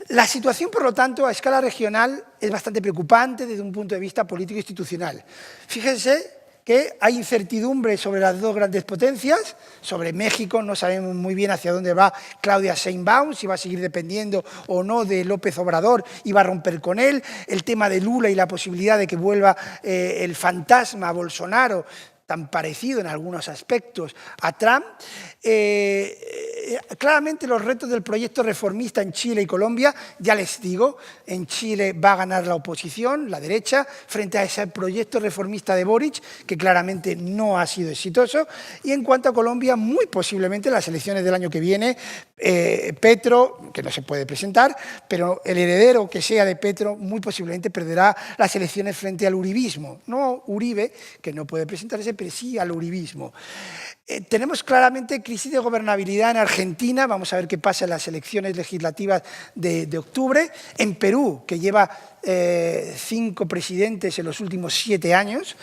La situación, por lo tanto, a escala regional es bastante preocupante desde un punto de vista político-institucional. Fíjense que hay incertidumbre sobre las dos grandes potencias, sobre México no sabemos muy bien hacia dónde va Claudia Sheinbaum, si va a seguir dependiendo o no de López Obrador y va a romper con él, el tema de Lula y la posibilidad de que vuelva el fantasma Bolsonaro, tan parecido en algunos aspectos a Trump. Claramente los retos del proyecto reformista en Chile y Colombia, ya les digo, en Chile va a ganar la oposición, la derecha, frente a ese proyecto reformista de Boric, que claramente no ha sido exitoso, y en cuanto a Colombia, muy posiblemente en las elecciones del año que viene, Petro, que no se puede presentar, pero el heredero que sea de Petro, muy posiblemente perderá las elecciones frente al uribismo, no Uribe, que no puede presentarse, pero sí al uribismo. Tenemos claramente crisis de gobernabilidad en Argentina, vamos a ver qué pasa en las elecciones legislativas de octubre, en Perú, que lleva 5 presidentes en los últimos 7 años,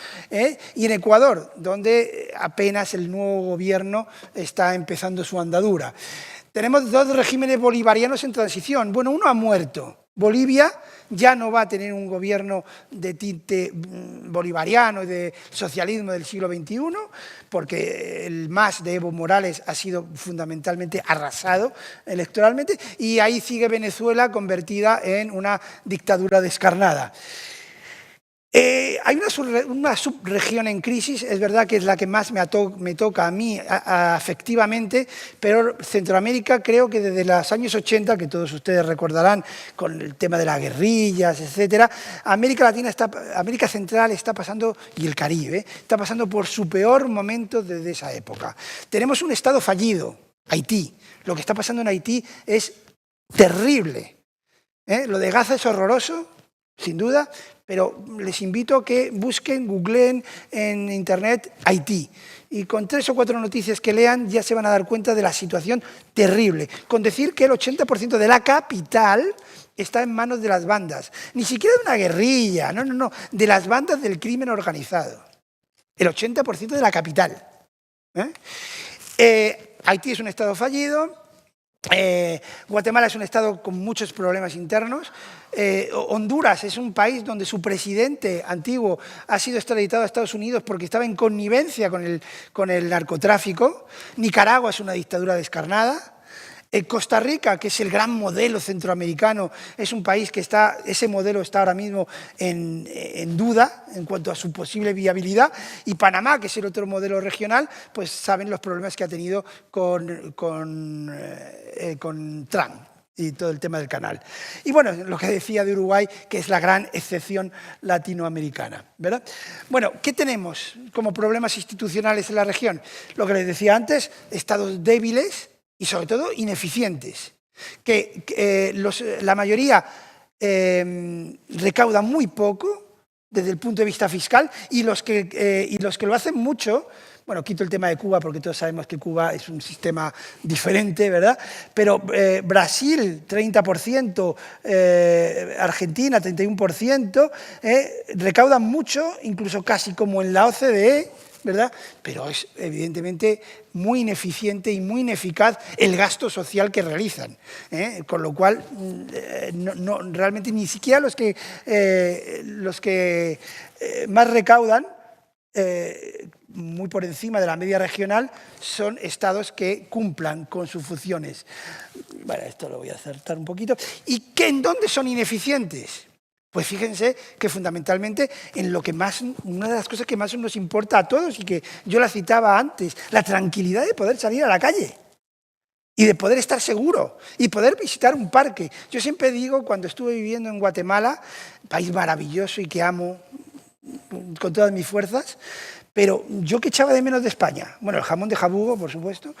y en Ecuador, donde apenas el nuevo gobierno está empezando su andadura. Tenemos dos regímenes bolivarianos en transición. Bueno, uno ha muerto. Bolivia ya no va a tener un gobierno de tinte bolivariano y de socialismo del siglo XXI, porque el MAS de Evo Morales ha sido fundamentalmente arrasado electoralmente, y ahí sigue Venezuela convertida en una dictadura descarnada. Hay una subregión en crisis, es verdad que es la que más me toca a mí afectivamente, pero Centroamérica creo que desde los años 80, que todos ustedes recordarán con el tema de las guerrillas, etcétera, América Central está pasando, y el Caribe, está pasando por su peor momento desde esa época. Tenemos un Estado fallido, Haití. Lo que está pasando en Haití es terrible. Lo de Gaza es horroroso, sin duda, pero les invito a que busquen, googleen en internet Haití. Y con 3 o 4 noticias que lean ya se van a dar cuenta de la situación terrible. Con decir que el 80% de la capital está en manos de las bandas. Ni siquiera de una guerrilla, no, de las bandas del crimen organizado. El 80% de la capital. Haití es un estado fallido. Guatemala es un estado con muchos problemas internos. Honduras es un país donde su presidente antiguo ha sido extraditado a Estados Unidos porque estaba en connivencia con el narcotráfico. Nicaragua es una dictadura descarnada. Costa Rica, que es el gran modelo centroamericano, es un país que ese modelo está ahora mismo en duda en cuanto a su posible viabilidad. Y Panamá, que es el otro modelo regional, pues saben los problemas que ha tenido con Trump y todo el tema del canal. Y bueno, lo que decía de Uruguay, que es la gran excepción latinoamericana, ¿verdad? Bueno, ¿qué tenemos como problemas institucionales en la región? Lo que les decía antes, estados débiles y sobre todo ineficientes, que la mayoría recaudan muy poco desde el punto de vista fiscal, y los que lo hacen mucho, bueno, quito el tema de Cuba porque todos sabemos que Cuba es un sistema diferente, ¿verdad? Pero Brasil, 30%, Argentina, 31%, recaudan mucho, incluso casi como en la OCDE, ¿verdad? Pero es evidentemente muy ineficiente y muy ineficaz el gasto social que realizan, con lo cual realmente ni siquiera los que más recaudan, muy por encima de la media regional, son estados que cumplan con sus funciones. Bueno, esto lo voy a acertar un poquito. ¿Y en dónde son ineficientes? Pues fíjense que fundamentalmente en lo que más, una de las cosas que más nos importa a todos, y que yo la citaba antes, la tranquilidad de poder salir a la calle y de poder estar seguro y poder visitar un parque. Yo siempre digo, cuando estuve viviendo en Guatemala, país maravilloso y que amo con todas mis fuerzas, pero yo que echaba de menos de España, bueno, el jamón de jabugo, por supuesto,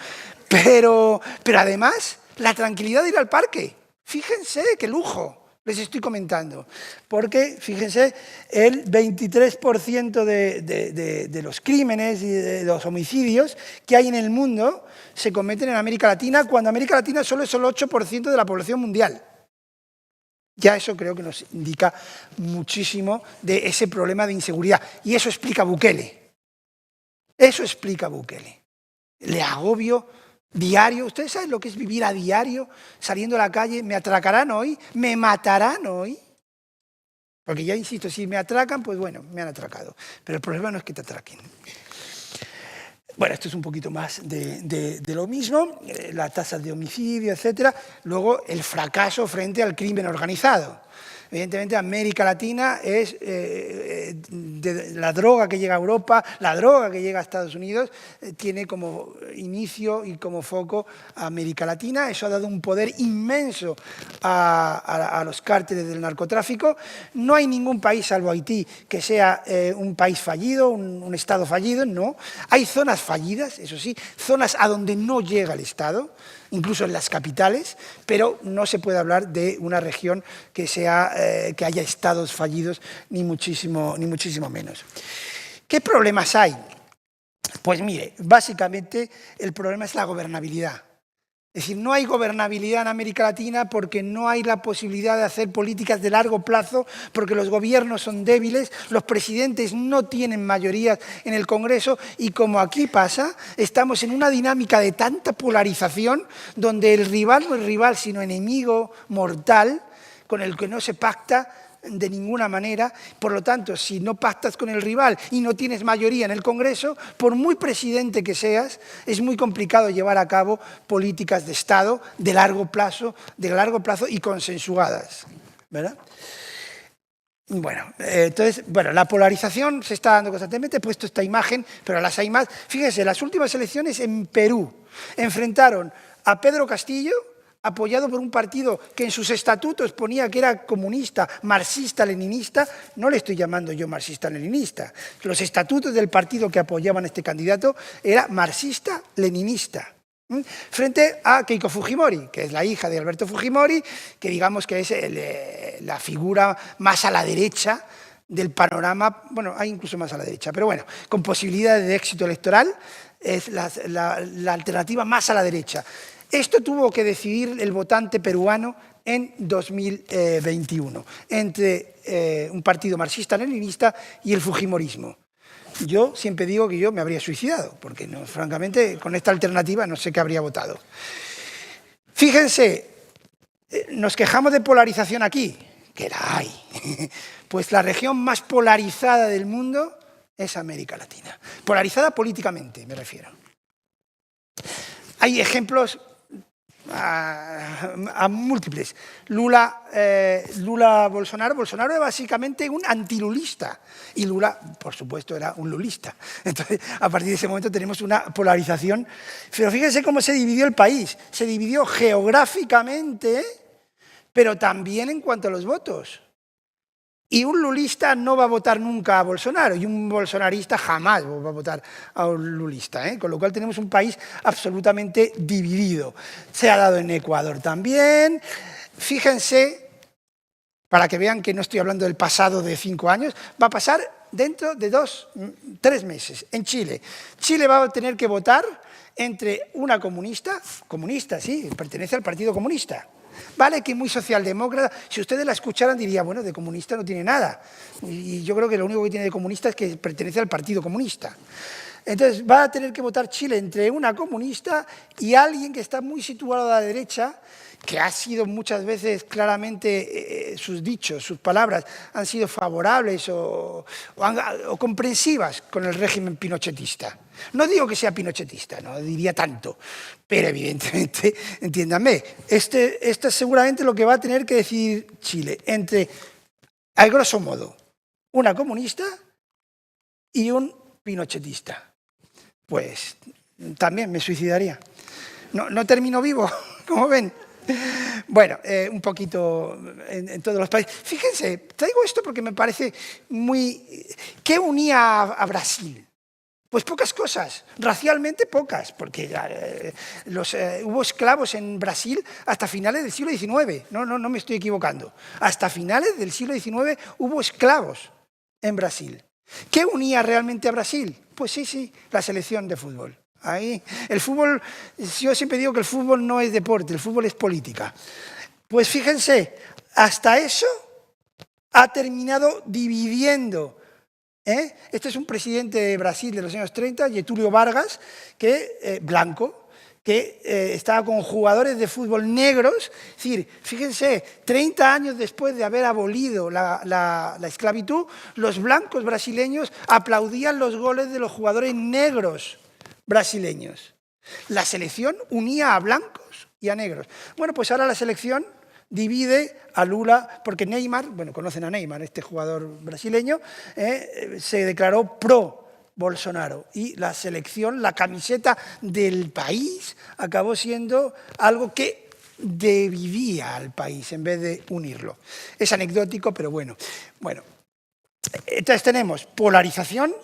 pero además la tranquilidad de ir al parque. Fíjense qué lujo les estoy comentando, porque, fíjense, el 23% de los crímenes y de los homicidios que hay en el mundo se cometen en América Latina, cuando América Latina solo es el 8% de la población mundial. Ya eso creo que nos indica muchísimo de ese problema de inseguridad. Y eso explica Bukele. Eso explica Bukele. El agobio diario. ¿Ustedes saben lo que es vivir a diario, saliendo a la calle? ¿Me atracarán hoy? ¿Me matarán hoy? Porque ya insisto, si me atracan, pues bueno, me han atracado. Pero el problema no es que te atraquen. Bueno, esto es un poquito más de lo mismo, la tasa de homicidio, etc. Luego, el fracaso frente al crimen organizado. Evidentemente, América Latina es la droga que llega a Europa, la droga que llega a Estados Unidos, tiene como inicio y como foco a América Latina. Eso ha dado un poder inmenso a los cárteles del narcotráfico. No hay ningún país, salvo Haití, que sea un país fallido, un Estado fallido, no. Hay zonas fallidas, eso sí, zonas a donde no llega el Estado, incluso en las capitales, pero no se puede hablar de una región que haya estados fallidos, ni muchísimo menos. ¿Qué problemas hay? Pues mire, básicamente el problema es la gobernabilidad. Es decir, no hay gobernabilidad en América Latina porque no hay la posibilidad de hacer políticas de largo plazo, porque los gobiernos son débiles, los presidentes no tienen mayorías en el Congreso y como aquí pasa, estamos en una dinámica de tanta polarización donde el rival no es rival sino enemigo mortal con el que no se pacta de ninguna manera. Por lo tanto, si no pactas con el rival y no tienes mayoría en el Congreso, por muy presidente que seas, es muy complicado llevar a cabo políticas de Estado de largo plazo y consensuadas, ¿verdad? Bueno, entonces, la polarización se está dando constantemente. He puesto esta imagen, pero las hay más. Fíjense, las últimas elecciones en Perú enfrentaron a Pedro Castillo, apoyado por un partido que en sus estatutos ponía que era comunista, marxista-leninista. No le estoy llamando yo marxista-leninista. Los estatutos del partido que apoyaban a este candidato era marxista-leninista. Frente a Keiko Fujimori, que es la hija de Alberto Fujimori, que digamos que es la figura más a la derecha del panorama, bueno, hay incluso más a la derecha, pero bueno, con posibilidades de éxito electoral, es la alternativa más a la derecha. Esto tuvo que decidir el votante peruano en 2021, entre un partido marxista-leninista y el fujimorismo. Yo siempre digo que yo me habría suicidado, porque no, francamente con esta alternativa no sé qué habría votado. Fíjense, nos quejamos de polarización aquí, que la hay. Pues la región más polarizada del mundo es América Latina. Polarizada políticamente, me refiero. Hay ejemplos a múltiples. Lula-Bolsonaro. Bolsonaro era básicamente un antilulista y Lula, por supuesto, era un lulista. Entonces, a partir de ese momento tenemos una polarización. Pero fíjense cómo se dividió el país. Se dividió geográficamente, pero también en cuanto a los votos. Y un lulista no va a votar nunca a Bolsonaro y un bolsonarista jamás va a votar a un lulista, ¿eh? Con lo cual tenemos un país absolutamente dividido. Se ha dado en Ecuador también. Fíjense, para que vean que no estoy hablando del pasado de 5 años, va a pasar dentro de 3 meses en Chile. Chile va a tener que votar entre una comunista, sí, pertenece al Partido Comunista. Vale, que muy socialdemócrata. Si ustedes la escucharan dirían, bueno, de comunista no tiene nada. Y yo creo que lo único que tiene de comunista es que pertenece al Partido Comunista. Entonces va a tener que votar Chile entre una comunista y alguien que está muy situado a la derecha, que ha sido muchas veces claramente sus dichos, sus palabras han sido favorables o comprensivas con el régimen pinochetista. No digo que sea pinochetista, no diría tanto, pero evidentemente, entiéndanme, esto es seguramente lo que va a tener que decidir Chile entre, a grosso modo, una comunista y un pinochetista. Pues también me suicidaría. No termino vivo, como ven. Bueno, un poquito en todos los países. Fíjense, traigo esto porque me parece muy... ¿Qué unía a Brasil? Pues pocas cosas, racialmente pocas, porque hubo esclavos en Brasil hasta finales del siglo XIX, no me estoy equivocando. Hasta finales del siglo XIX hubo esclavos en Brasil. ¿Qué unía realmente a Brasil? Pues sí, la selección de fútbol. Ahí, el fútbol, yo siempre digo que el fútbol no es deporte, el fútbol es política. Pues fíjense, hasta eso ha terminado dividiendo. Este es un presidente de Brasil de los años 30, Getúlio Vargas, blanco, que estaba con jugadores de fútbol negros. Es decir, fíjense, 30 años después de haber abolido la esclavitud, los blancos brasileños aplaudían los goles de los jugadores negros brasileños. La selección unía a blancos y a negros. Bueno, pues ahora la selección divide a Lula, porque Neymar, bueno, conocen a Neymar, este jugador brasileño, se declaró pro Bolsonaro y la selección, la camiseta del país, acabó siendo algo que dividía al país en vez de unirlo. Es anecdótico, pero bueno. Entonces tenemos polarización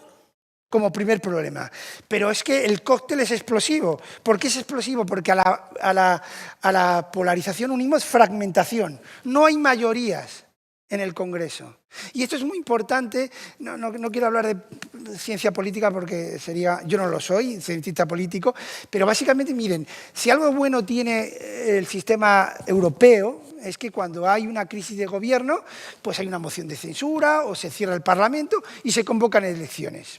como primer problema. Pero es que el cóctel es explosivo. ¿Por qué es explosivo? Porque a la polarización unimos fragmentación. No hay mayorías en el Congreso. Y esto es muy importante, no quiero hablar de ciencia política porque yo no lo soy, cientista político, pero básicamente, miren, si algo bueno tiene el sistema europeo es que cuando hay una crisis de gobierno, pues hay una moción de censura o se cierra el Parlamento y se convocan elecciones.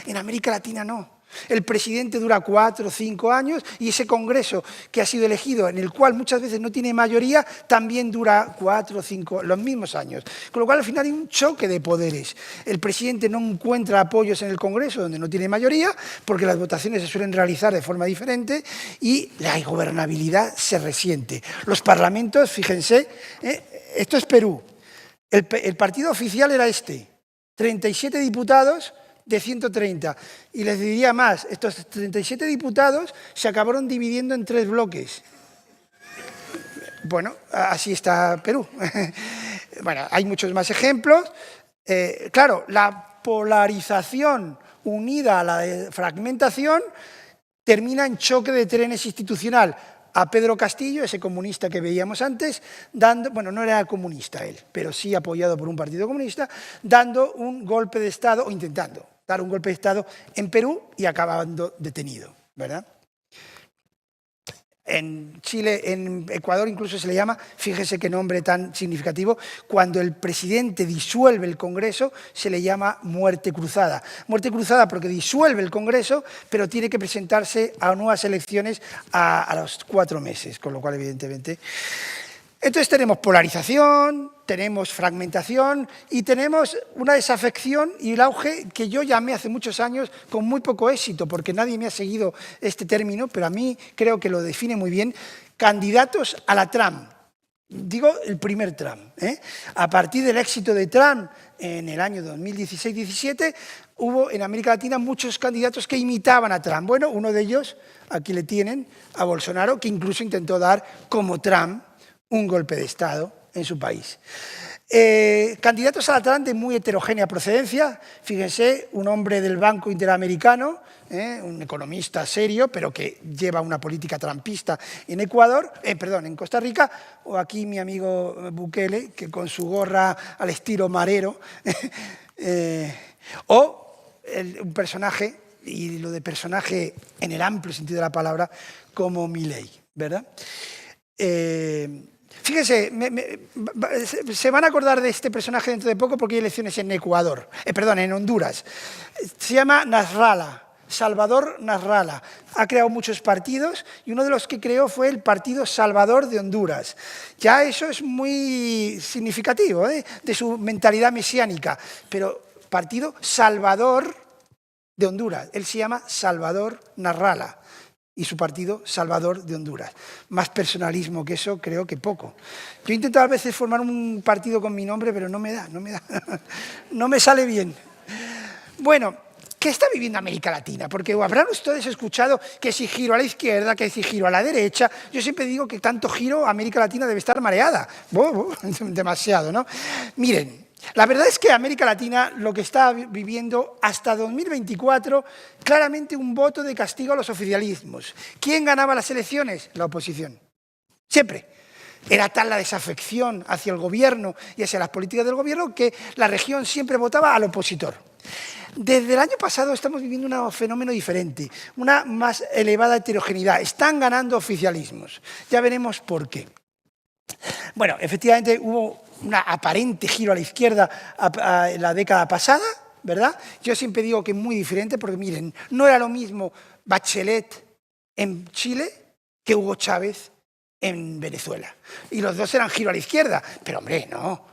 En América Latina no. El presidente dura 4 o 5 años y ese Congreso que ha sido elegido, en el cual muchas veces no tiene mayoría, también dura 4 o 5, los mismos años. Con lo cual, al final hay un choque de poderes. El presidente no encuentra apoyos en el Congreso, donde no tiene mayoría, porque las votaciones se suelen realizar de forma diferente y la ingobernabilidad se resiente. Los parlamentos, fíjense, esto es Perú. El partido oficial era 37 diputados de 130. Y les diría más, estos 37 diputados se acabaron dividiendo en 3 bloques. Bueno, así está Perú. Bueno, hay muchos más ejemplos. Claro, la polarización unida a la fragmentación termina en choque de trenes institucional. A Pedro Castillo, ese comunista que veíamos antes, bueno, no era comunista él, pero sí apoyado por un partido comunista, dando un golpe de Estado, o intentando dar un golpe de Estado en Perú y acabando detenido, ¿verdad? En Chile, en Ecuador incluso se le llama, fíjese qué nombre tan significativo, cuando el presidente disuelve el Congreso se le llama muerte cruzada. Muerte cruzada porque disuelve el Congreso, pero tiene que presentarse a nuevas elecciones a los 4 meses, con lo cual evidentemente... Entonces tenemos polarización, tenemos fragmentación y tenemos una desafección y el auge que yo llamé hace muchos años con muy poco éxito, porque nadie me ha seguido este término, pero a mí creo que lo define muy bien, candidatos a la Trump. Digo el primer Trump. A partir del éxito de Trump en el año 2016-17, hubo en América Latina muchos candidatos que imitaban a Trump. Bueno, uno de ellos, aquí le tienen, a Bolsonaro, que incluso intentó dar como Trump un golpe de Estado en su país. Candidatos a la Trump de muy heterogénea procedencia, fíjense, un hombre del Banco Interamericano, un economista serio, pero que lleva una política trumpista en en Costa Rica, o aquí mi amigo Bukele, que con su gorra al estilo marero, un personaje, y lo de personaje en el amplio sentido de la palabra, como Milei, ¿verdad? Fíjense, se van a acordar de este personaje dentro de poco porque hay elecciones en en Honduras. Se llama Nasrallah, Salvador Nasrallah. Ha creado muchos partidos y uno de los que creó fue el Partido Salvador de Honduras. Ya eso es muy significativo de su mentalidad mesiánica, pero Partido Salvador de Honduras. Él se llama Salvador Nasrallah. Y su partido Salvador de Honduras. Más personalismo que eso, creo que poco. Yo he intentado a veces formar un partido con mi nombre, pero no me da. No me sale bien. Bueno, ¿qué está viviendo América Latina? Porque habrán ustedes escuchado que si giro a la izquierda, que si giro a la derecha. Yo siempre digo que tanto giro, América Latina debe estar mareada. Demasiado, ¿no? Miren. La verdad es que América Latina lo que está viviendo hasta 2024, claramente un voto de castigo a los oficialismos. ¿Quién ganaba las elecciones? La oposición. Siempre. Era tal la desafección hacia el gobierno y hacia las políticas del gobierno que la región siempre votaba al opositor. Desde el año pasado estamos viviendo un fenómeno diferente, una más elevada heterogeneidad. Están ganando oficialismos. Ya veremos por qué. Bueno, efectivamente hubo un aparente giro a la izquierda en la década pasada, ¿verdad? Yo siempre digo que es muy diferente porque, miren, no era lo mismo Bachelet en Chile que Hugo Chávez en Venezuela. Y los dos eran giro a la izquierda, pero hombre, no.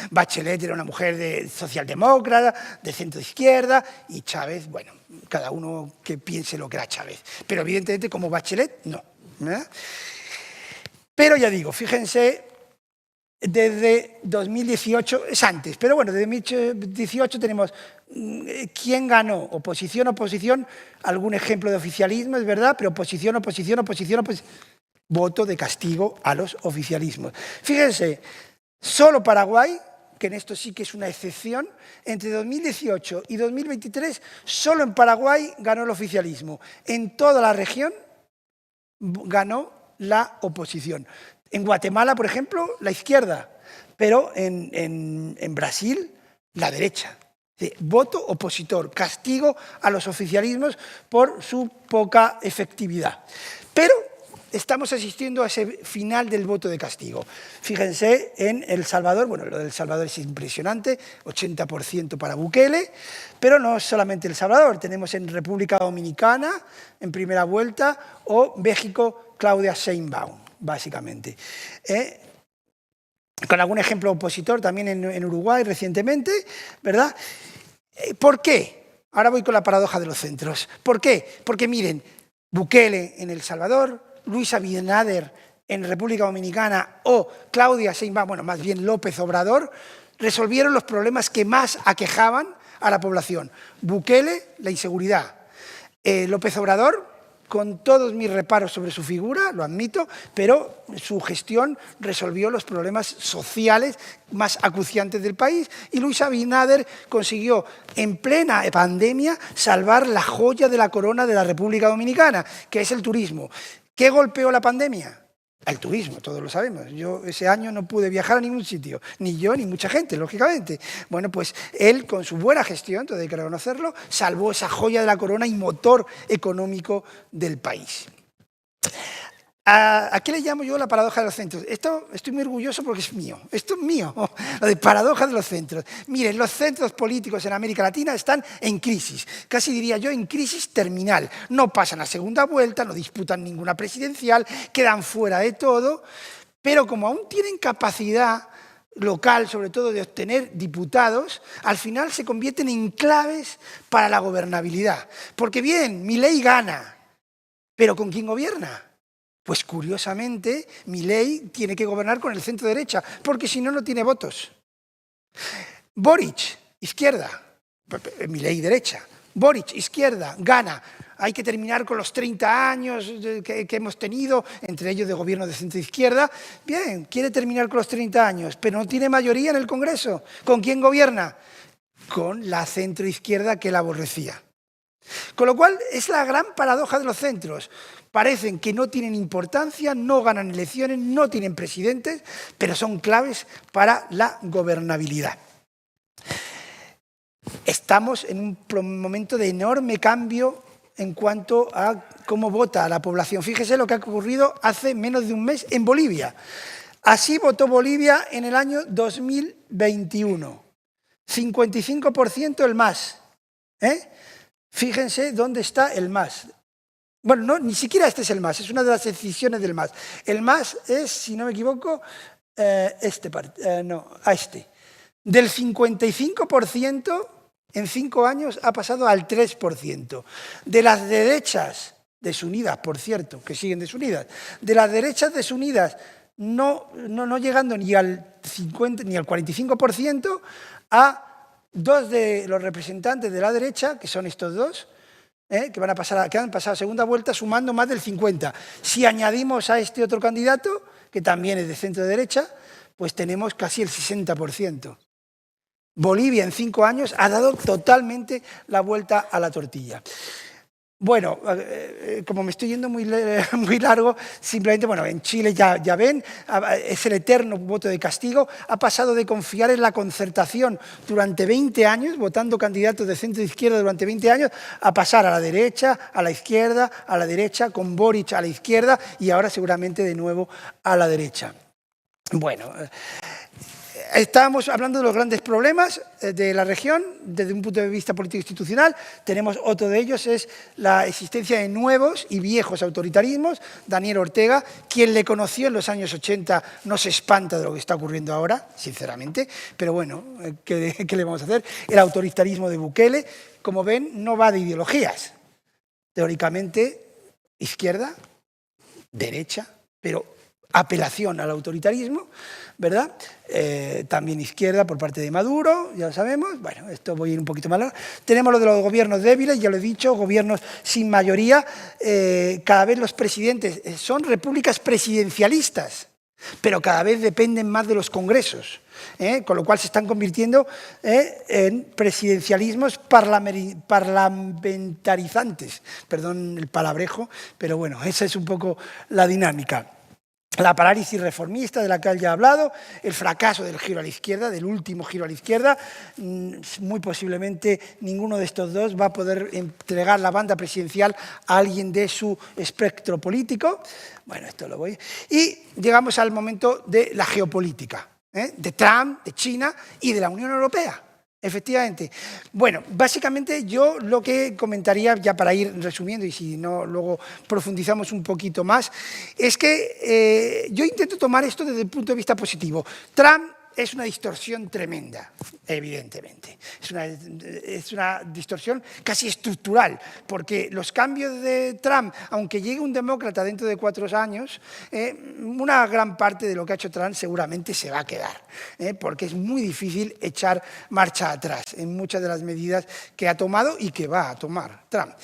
Bachelet era una mujer socialdemócrata, de centro izquierda, y Chávez, bueno, cada uno que piense lo que era Chávez. Pero evidentemente como Bachelet, no. ¿Verdad? Pero ya digo, fíjense, desde 2018, es antes, pero bueno, desde 2018 tenemos quién ganó, oposición, algún ejemplo de oficialismo, es verdad, pero oposición, voto de castigo a los oficialismos. Fíjense, solo Paraguay, que en esto sí que es una excepción, entre 2018 y 2023, solo en Paraguay ganó el oficialismo. En toda la región ganó la oposición. En Guatemala, por ejemplo, la izquierda, pero en Brasil, la derecha. Voto opositor, castigo a los oficialismos por su poca efectividad. Pero estamos asistiendo a ese final del voto de castigo. Fíjense en El Salvador, bueno, lo de El Salvador es impresionante, 80% para Bukele, pero no solamente El Salvador, tenemos en República Dominicana, en primera vuelta, o México, Claudia Sheinbaum, básicamente. Con algún ejemplo opositor también en Uruguay recientemente, ¿verdad? ¿Por qué? Ahora voy con la paradoja de los centros. ¿Por qué? Porque miren, Bukele en El Salvador, Luis Abinader en República Dominicana o Claudia Sheinbaum, bueno, más bien López Obrador, resolvieron los problemas que más aquejaban a la población. Bukele, la inseguridad. López Obrador, con todos mis reparos sobre su figura, lo admito, pero su gestión resolvió los problemas sociales más acuciantes del país y Luis Abinader consiguió en plena pandemia salvar la joya de la corona de la República Dominicana, que es el turismo. ¿Qué golpeó la pandemia? Al turismo, todos lo sabemos. Yo ese año no pude viajar a ningún sitio, ni yo ni mucha gente, lógicamente. Bueno, pues él, con su buena gestión, todo hay que reconocerlo, salvó esa joya de la corona y motor económico del país. ¿A qué le llamo yo la paradoja de los centros? Esto estoy muy orgulloso porque es mío. Esto es mío, lo de paradoja de los centros. Miren, los centros políticos en América Latina están en crisis, casi diría yo en crisis terminal. No pasan a segunda vuelta, no disputan ninguna presidencial, quedan fuera de todo, pero como aún tienen capacidad local, sobre todo de obtener diputados, al final se convierten en claves para la gobernabilidad. Porque bien, Milei gana, pero ¿con quién gobierna? Pues curiosamente, Milei tiene que gobernar con el centro derecha, porque si no, no tiene votos. Boric, izquierda, Milei derecha. Boric, izquierda, gana. Hay que terminar con los 30 años que hemos tenido, entre ellos de gobierno de centro-izquierda. Bien, quiere terminar con los 30 años, pero no tiene mayoría en el Congreso. ¿Con quién gobierna? Con la centro-izquierda que la aborrecía. Con lo cual, es la gran paradoja de los centros. Parecen que no tienen importancia, no ganan elecciones, no tienen presidentes, pero son claves para la gobernabilidad. Estamos en un momento de enorme cambio en cuanto a cómo vota la población. Fíjese lo que ha ocurrido hace menos de un mes en Bolivia. Así votó Bolivia en el año 2021. 55% el MAS. Fíjense dónde está el MAS. Bueno, no, ni siquiera este es el MAS, es una de las decisiones del MAS. El MAS es, si no me equivoco, Del 55% en 5 años ha pasado al 3%. De las derechas desunidas, por cierto, que siguen desunidas, de las derechas desunidas no llegando ni al 50 ni al 45%, a 2 de los representantes de la derecha, que son estos dos, que han pasado a segunda vuelta sumando más del 50%. Si añadimos a este otro candidato, que también es de centro-derecha, pues tenemos casi el 60%. Bolivia en 5 años ha dado totalmente la vuelta a la tortilla. Bueno, como me estoy yendo muy largo, simplemente, bueno, en Chile ya ven, es el eterno voto de castigo, ha pasado de confiar en la concertación durante 20 años, votando candidatos de centro izquierda durante 20 años, a pasar a la derecha, a la izquierda, a la derecha, con Boric a la izquierda y ahora seguramente de nuevo a la derecha. Bueno, estábamos hablando de los grandes problemas de la región desde un punto de vista político-institucional. Tenemos otro de ellos, es la existencia de nuevos y viejos autoritarismos. Daniel Ortega, quien le conoció en los años 80, no se espanta de lo que está ocurriendo ahora, sinceramente, pero bueno, ¿qué le vamos a hacer? El autoritarismo de Bukele, como ven, no va de ideologías. Teóricamente, izquierda, derecha, pero apelación al autoritarismo, ¿verdad? También izquierda por parte de Maduro, ya lo sabemos. Bueno, esto voy a ir un poquito más largo. Tenemos lo de los gobiernos débiles, ya lo he dicho, gobiernos sin mayoría. Cada vez los presidentes son repúblicas presidencialistas, pero cada vez dependen más de los congresos, con lo cual se están convirtiendo en presidencialismos parlamentarizantes. Perdón el palabrejo, pero bueno, esa es un poco la dinámica. la parálisis reformista de la que ya he hablado, el fracaso del giro a la izquierda, del último giro a la izquierda. Muy posiblemente ninguno de estos dos va a poder entregar la banda presidencial a alguien de su espectro político. Bueno, esto lo voy. Y llegamos al momento de la geopolítica, de Trump, de China y de la Unión Europea. Efectivamente. Bueno, básicamente yo lo que comentaría, ya para ir resumiendo y si no luego profundizamos un poquito más, es que yo intento tomar esto desde el punto de vista positivo. Trump es una distorsión tremenda, evidentemente. Es una distorsión casi estructural, porque los cambios de Trump, aunque llegue un demócrata dentro de 4 años, una gran parte de lo que ha hecho Trump seguramente se va a quedar, porque es muy difícil echar marcha atrás en muchas de las medidas que ha tomado y que va a tomar Trump.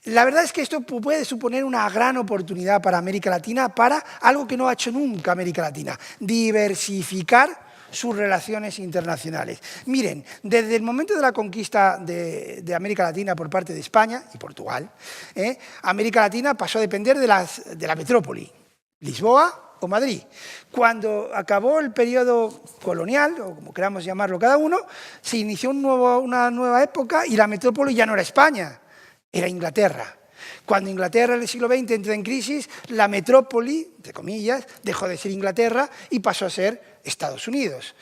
La verdad es que esto puede suponer una gran oportunidad para América Latina, para algo que no ha hecho nunca América Latina: diversificar sus relaciones internacionales. Miren, desde el momento de la conquista de América Latina por parte de España y Portugal, América Latina pasó a depender de la metrópoli, Lisboa o Madrid. Cuando acabó el periodo colonial, o como queramos llamarlo cada uno, se inició una nueva época y la metrópoli ya no era España, era Inglaterra. Cuando Inglaterra en el siglo XX entra en crisis, la metrópoli, entre comillas, dejó de ser Inglaterra y pasó a ser Estados Unidos.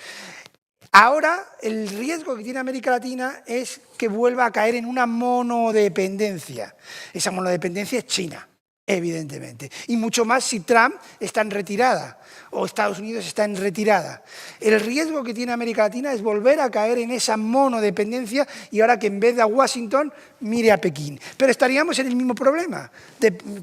Ahora, el riesgo que tiene América Latina es que vuelva a caer en una monodependencia. Esa monodependencia es China, evidentemente. Y mucho más si Trump está en retirada o Estados Unidos está en retirada. El riesgo que tiene América Latina es volver a caer en esa monodependencia y ahora que en vez de a Washington, mire a Pekín. Pero estaríamos en el mismo problema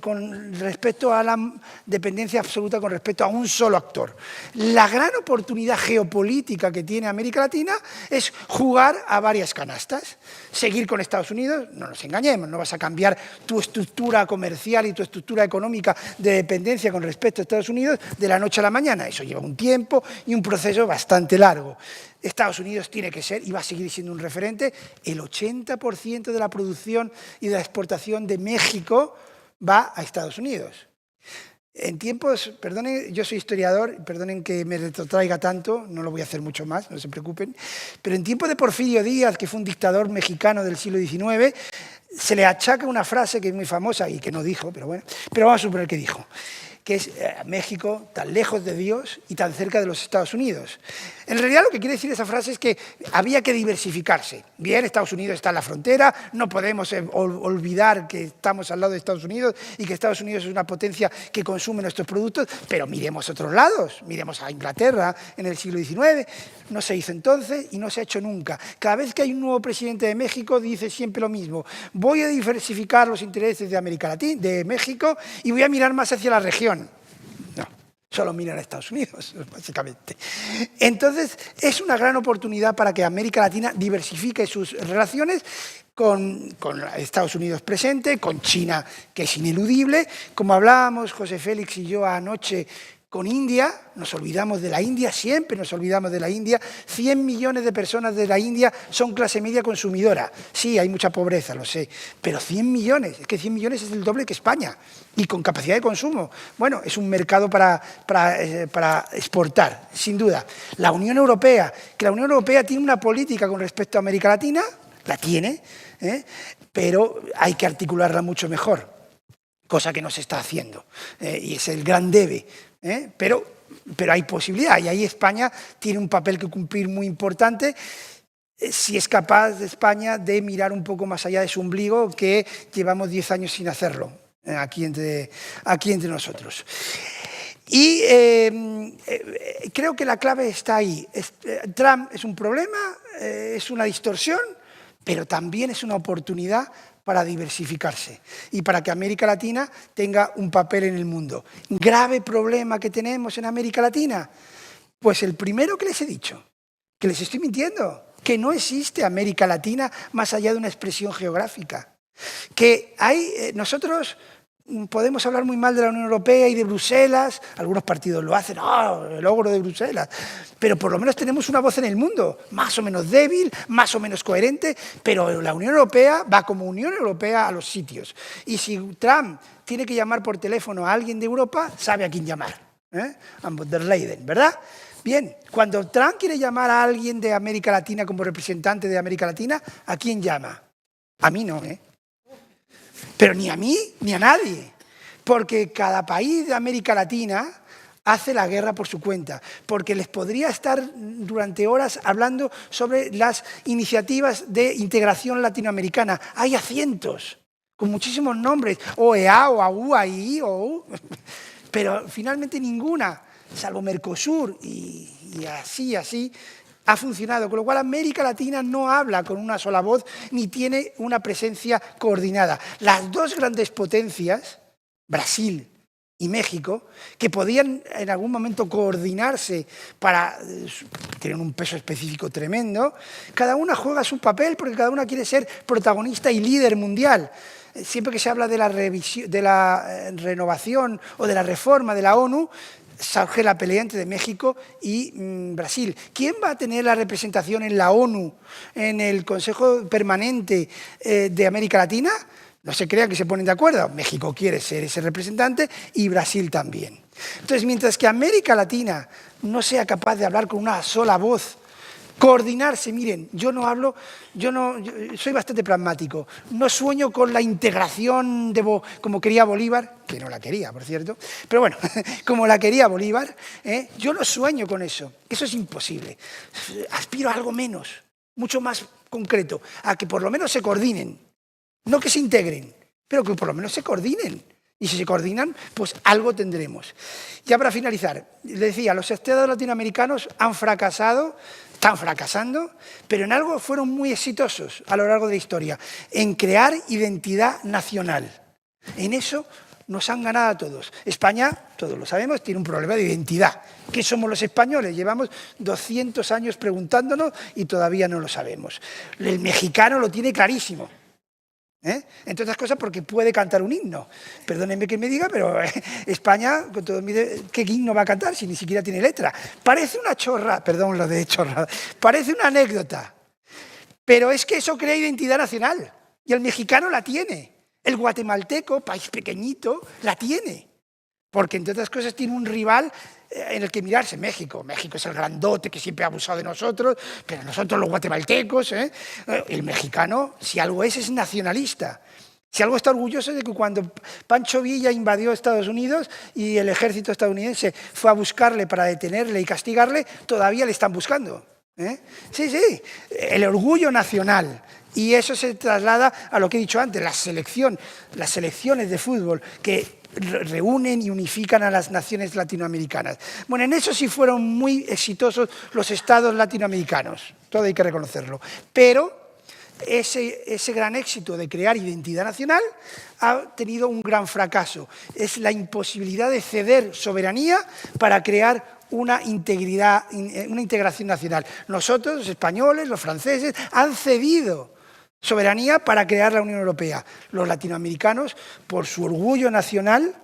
con respecto a la dependencia absoluta con respecto a un solo actor. La gran oportunidad geopolítica que tiene América Latina es jugar a varias canastas. Seguir con Estados Unidos, no nos engañemos, no vas a cambiar tu estructura comercial y tu estructura económica de dependencia con respecto a Estados Unidos de la noche a la mañana. Eso lleva un tiempo y un proceso bastante largo. Estados Unidos tiene que ser y va a seguir siendo un referente. El 80% de la producción y de la exportación de México va a Estados Unidos. En tiempos, perdonen, yo soy historiador, perdonen que me retrotraiga tanto, no lo voy a hacer mucho más, no se preocupen, pero en tiempos de Porfirio Díaz, que fue un dictador mexicano del siglo XIX, se le achaca una frase que es muy famosa y que no dijo, pero bueno, pero vamos a suponer que dijo, que es México tan lejos de Dios y tan cerca de los Estados Unidos. En realidad lo que quiere decir esa frase es que había que diversificarse. Bien, Estados Unidos está en la frontera, no podemos olvidar que estamos al lado de Estados Unidos y que Estados Unidos es una potencia que consume nuestros productos, pero miremos a otros lados, miremos a Inglaterra en el siglo XIX, no se hizo entonces y no se ha hecho nunca. Cada vez que hay un nuevo presidente de México dice siempre lo mismo: voy a diversificar los intereses de América Latina, de México, y voy a mirar más hacia la región. No, solo miran a Estados Unidos, básicamente. Entonces, es una gran oportunidad para que América Latina diversifique sus relaciones con Estados Unidos presente, con China, que es ineludible. Como hablábamos José Félix y yo anoche, con India, nos olvidamos de la India, siempre nos olvidamos de la India. 100 millones de personas de la India son clase media consumidora. Sí, hay mucha pobreza, lo sé, pero 100 millones, es que 100 millones es el doble que España, y con capacidad de consumo. Bueno, es un mercado para exportar, sin duda. La Unión Europea, que la Unión Europea tiene una política con respecto a América Latina, la tiene, pero hay que articularla mucho mejor, cosa que no se está haciendo, y es el gran debe. Pero hay posibilidad, y ahí España tiene un papel que cumplir muy importante, si es capaz de España de mirar un poco más allá de su ombligo, que llevamos 10 años sin hacerlo, aquí entre nosotros. Y creo que la clave está ahí. Trump es un problema, es una distorsión, pero también es una oportunidad para diversificarse y para que América Latina tenga un papel en el mundo. ¿Grave problema que tenemos en América Latina? Pues el primero que les he dicho, que les estoy mintiendo, que no existe América Latina más allá de una expresión geográfica. Que nosotros podemos hablar muy mal de la Unión Europea y de Bruselas, algunos partidos lo hacen, el ogro de Bruselas, pero por lo menos tenemos una voz en el mundo, más o menos débil, más o menos coherente, pero la Unión Europea va como Unión Europea a los sitios. Y si Trump tiene que llamar por teléfono a alguien de Europa, sabe a quién llamar. and von der Leyen, ¿verdad? Bien, cuando Trump quiere llamar a alguien de América Latina como representante de América Latina, ¿a quién llama? A mí no, ¿eh? Pero ni a mí ni a nadie, porque cada país de América Latina hace la guerra por su cuenta, porque les podría estar durante horas hablando sobre las iniciativas de integración latinoamericana. Hay a cientos, con muchísimos nombres, OEA, OAU, AI, OU, pero finalmente ninguna, salvo Mercosur y así, ha funcionado, con lo cual América Latina no habla con una sola voz ni tiene una presencia coordinada. Las dos grandes potencias, Brasil y México, que podían en algún momento coordinarse para tener un peso específico tremendo, cada una juega su papel porque cada una quiere ser protagonista y líder mundial. Siempre que se habla de la renovación o de la reforma de la ONU, surge la pelea entre México y Brasil. ¿Quién va a tener la representación en la ONU, en el Consejo Permanente de América Latina? No se crean que se ponen de acuerdo. México quiere ser ese representante y Brasil también. Entonces, mientras que América Latina no sea capaz de hablar con una sola voz, coordinarse, miren, yo soy bastante pragmático, no sueño con la integración como quería Bolívar, que no la quería, por cierto, pero bueno, como la quería Bolívar, yo no sueño con eso es imposible. Aspiro a algo menos, mucho más concreto, a que por lo menos se coordinen, no que se integren, pero que por lo menos se coordinen. Y si se coordinan, pues algo tendremos. Ya para finalizar, le decía, los estados latinoamericanos están fracasando, pero en algo fueron muy exitosos a lo largo de la historia, en crear identidad nacional. En eso nos han ganado a todos. España, todos lo sabemos, tiene un problema de identidad. ¿Qué somos los españoles? Llevamos 200 años preguntándonos y todavía no lo sabemos. El mexicano lo tiene clarísimo. Entre otras cosas porque puede cantar un himno. Perdónenme que me diga, pero España, con todo ¿qué himno va a cantar si ni siquiera tiene letra? Parece una chorra, perdón lo de chorra, parece una anécdota, pero es que eso crea identidad nacional y el mexicano la tiene, el guatemalteco, país pequeñito, la tiene, porque entre otras cosas tiene un rival en el que mirarse, México. México es el grandote que siempre ha abusado de nosotros, pero nosotros los guatemaltecos, el mexicano, si algo es nacionalista. Si algo está orgulloso es de que cuando Pancho Villa invadió Estados Unidos y el ejército estadounidense fue a buscarle para detenerle y castigarle, todavía le están buscando. Sí, el orgullo nacional. Y eso se traslada a lo que he dicho antes, las selecciones de fútbol que reúnen y unifican a las naciones latinoamericanas. Bueno, en eso sí fueron muy exitosos los estados latinoamericanos, todo hay que reconocerlo, pero ese gran éxito de crear identidad nacional ha tenido un gran fracaso, es la imposibilidad de ceder soberanía para crear una integración nacional. Nosotros, los españoles, los franceses, han cedido soberanía para crear la Unión Europea. Los latinoamericanos, por su orgullo nacional,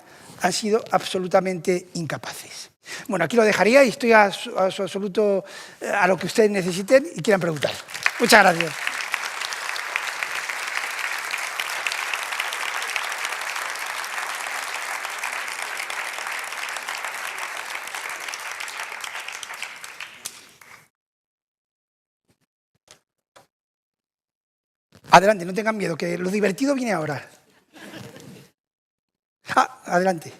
han sido absolutamente incapaces. Bueno, aquí lo dejaría y estoy a su absoluto a lo que ustedes necesiten y quieran preguntar. Muchas gracias. Adelante, no tengan miedo, que lo divertido viene ahora. Adelante.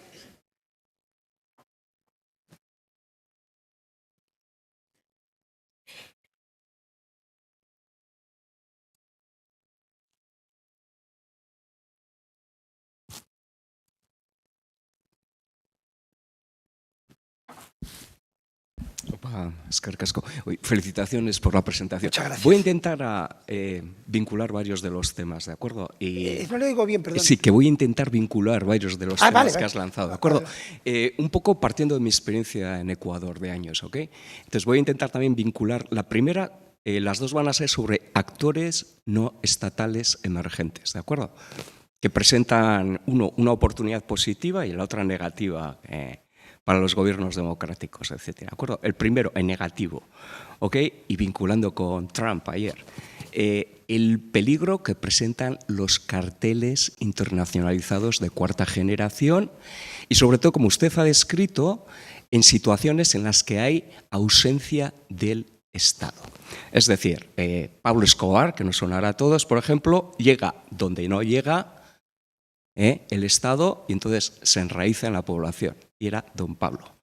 Eskerrik asko. Felicitaciones por la presentación. Muchas gracias. Voy a intentar vincular varios de los temas, ¿de acuerdo? No le digo bien, perdón. Sí, que voy a intentar vincular varios de los temas que has lanzado, ¿de acuerdo? Vale. Un poco partiendo de mi experiencia en Ecuador de años, ¿ok? Entonces voy a intentar también vincular. La primera, las dos van a ser sobre actores no estatales emergentes, ¿de acuerdo? Que presentan, uno, una oportunidad positiva y la otra negativa para los gobiernos democráticos, etcétera. ¿De acuerdo? El primero, en negativo, ¿ok? Y vinculando con Trump ayer, el peligro que presentan los carteles internacionalizados de cuarta generación y, sobre todo, como usted ha descrito, en situaciones en las que hay ausencia del Estado. Es decir, Pablo Escobar, que nos sonará a todos, por ejemplo, llega donde no llega el Estado y entonces se enraiza en la población. Y era don Pablo.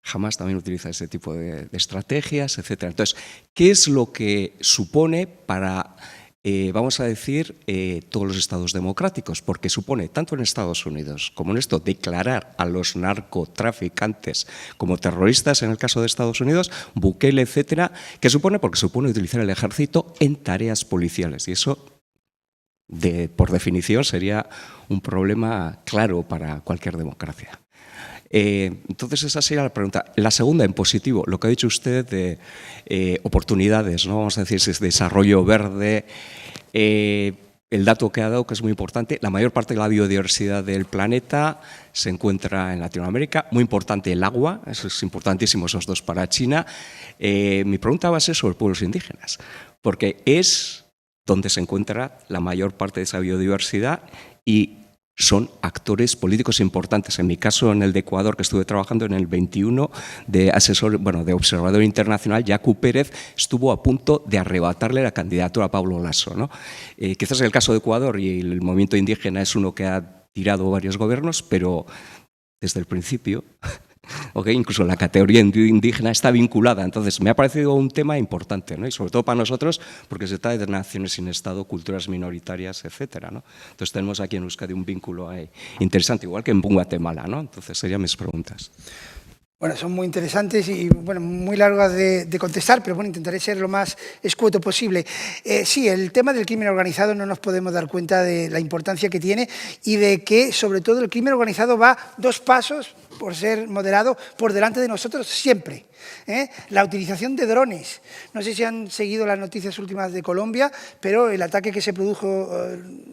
Jamás también utiliza ese tipo de estrategias, etc. Entonces, ¿qué es lo que supone para, vamos a decir, todos los estados democráticos? Porque supone, tanto en Estados Unidos como en esto, declarar a los narcotraficantes como terroristas, en el caso de Estados Unidos, Bukele, etcétera, ¿qué supone? Porque supone utilizar el ejército en tareas policiales. Y eso, por definición, sería un problema claro para cualquier democracia. Entonces esa sería la pregunta. La segunda, en positivo, lo que ha dicho usted de oportunidades, ¿no? Vamos a decir, si es desarrollo verde, el dato que ha dado, que es muy importante, la mayor parte de la biodiversidad del planeta se encuentra en Latinoamérica, muy importante el agua, eso es importantísimo, esos dos para China. Mi pregunta va a ser sobre pueblos indígenas, porque es donde se encuentra la mayor parte de esa biodiversidad y son actores políticos importantes. En mi caso, en el de Ecuador, que estuve trabajando en el 21, de observador internacional, Yacu Pérez estuvo a punto de arrebatarle la candidatura a Pablo Lasso, ¿no? Quizás el caso de Ecuador y el movimiento indígena es uno que ha tirado varios gobiernos, pero desde el principio, incluso la categoría indígena está vinculada. Entonces, me ha parecido un tema importante, ¿no? Y sobre todo para nosotros, porque se trata de naciones sin Estado, culturas minoritarias, etcétera, ¿no? Entonces, tenemos aquí en Euskadi un vínculo ahí interesante, igual que en Guatemala, ¿no? Entonces, serían mis preguntas. Bueno, son muy interesantes y bueno, muy largas de contestar, pero bueno, intentaré ser lo más escueto posible. Sí, el tema del crimen organizado no nos podemos dar cuenta de la importancia que tiene y de que, sobre todo, el crimen organizado va 2 pasos, por ser moderado, por delante de nosotros siempre. La utilización de drones. No sé si han seguido las noticias últimas de Colombia, pero el ataque que se produjo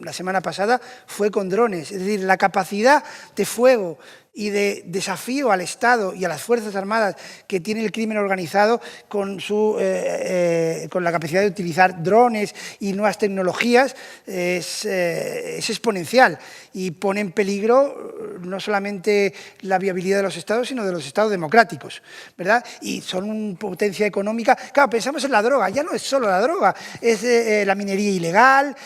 la semana pasada fue con drones. Es decir, la capacidad de fuego y de desafío al Estado y a las Fuerzas Armadas que tiene el crimen organizado con la capacidad de utilizar drones y nuevas tecnologías es exponencial y pone en peligro no solamente la viabilidad de los Estados, sino de los Estados democráticos, ¿verdad? Y son una potencia económica. Claro, pensamos en la droga, ya no es solo la droga, es la minería ilegal.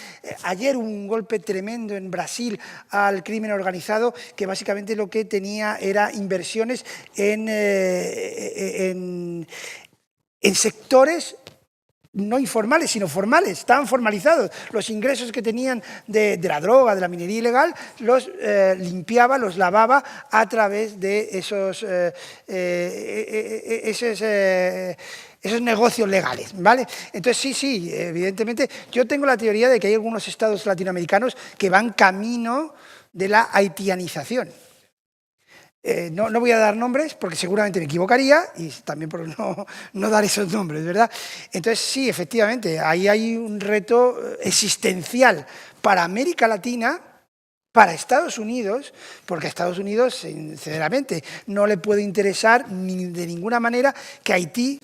Ayer hubo un golpe tremendo en Brasil al crimen organizado que básicamente lo que tenía era inversiones en sectores no informales, sino formales, estaban formalizados. Los ingresos que tenían de la droga, de la minería ilegal, los limpiaba, los lavaba a través de esos negocios legales, ¿vale? Entonces, sí, evidentemente, yo tengo la teoría de que hay algunos estados latinoamericanos que van camino de la haitianización. No voy a dar nombres porque seguramente me equivocaría y también por no dar esos nombres, ¿verdad? Entonces, sí, efectivamente, ahí hay un reto existencial para América Latina, para Estados Unidos, porque a Estados Unidos, sinceramente, no le puede interesar de ninguna manera que Haití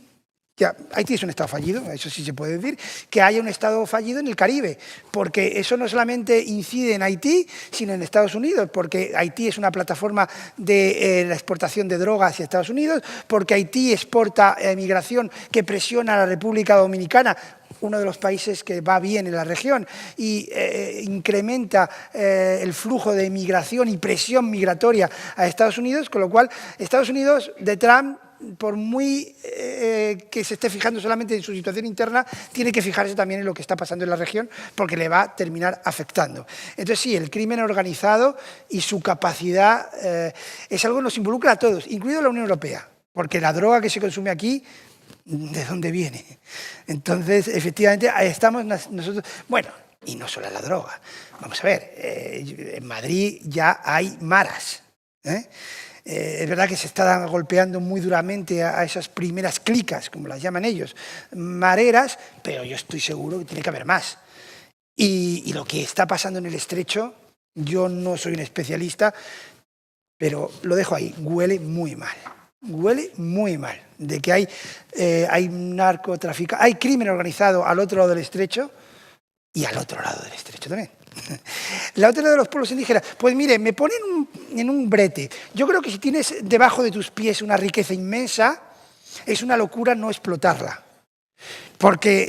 es un Estado fallido, eso sí se puede decir, que haya un Estado fallido en el Caribe, porque eso no solamente incide en Haití, sino en Estados Unidos, porque Haití es una plataforma de la exportación de drogas hacia Estados Unidos, porque Haití exporta migración que presiona a la República Dominicana, uno de los países que va bien en la región, y incrementa el flujo de migración y presión migratoria a Estados Unidos, con lo cual Estados Unidos de Trump, por muy que se esté fijando solamente en su situación interna, tiene que fijarse también en lo que está pasando en la región porque le va a terminar afectando. Entonces sí, el crimen organizado y su capacidad es algo que nos involucra a todos, incluido la Unión Europea, porque la droga que se consume aquí, ¿de dónde viene? Entonces, efectivamente, estamos nosotros... Bueno, y no solo la droga. Vamos a ver, en Madrid ya hay maras, es verdad que se está golpeando muy duramente a esas primeras clicas, como las llaman ellos, mareras, pero yo estoy seguro que tiene que haber más. Y lo que está pasando en el Estrecho, yo no soy un especialista, pero lo dejo ahí, huele muy mal. Huele muy mal, de que hay narcotráfico, hay crimen organizado al otro lado del Estrecho y al otro lado del Estrecho también. La otra de los pueblos indígenas, pues mire, me ponen en un brete. Yo creo que si tienes debajo de tus pies una riqueza inmensa, es una locura no explotarla. Porque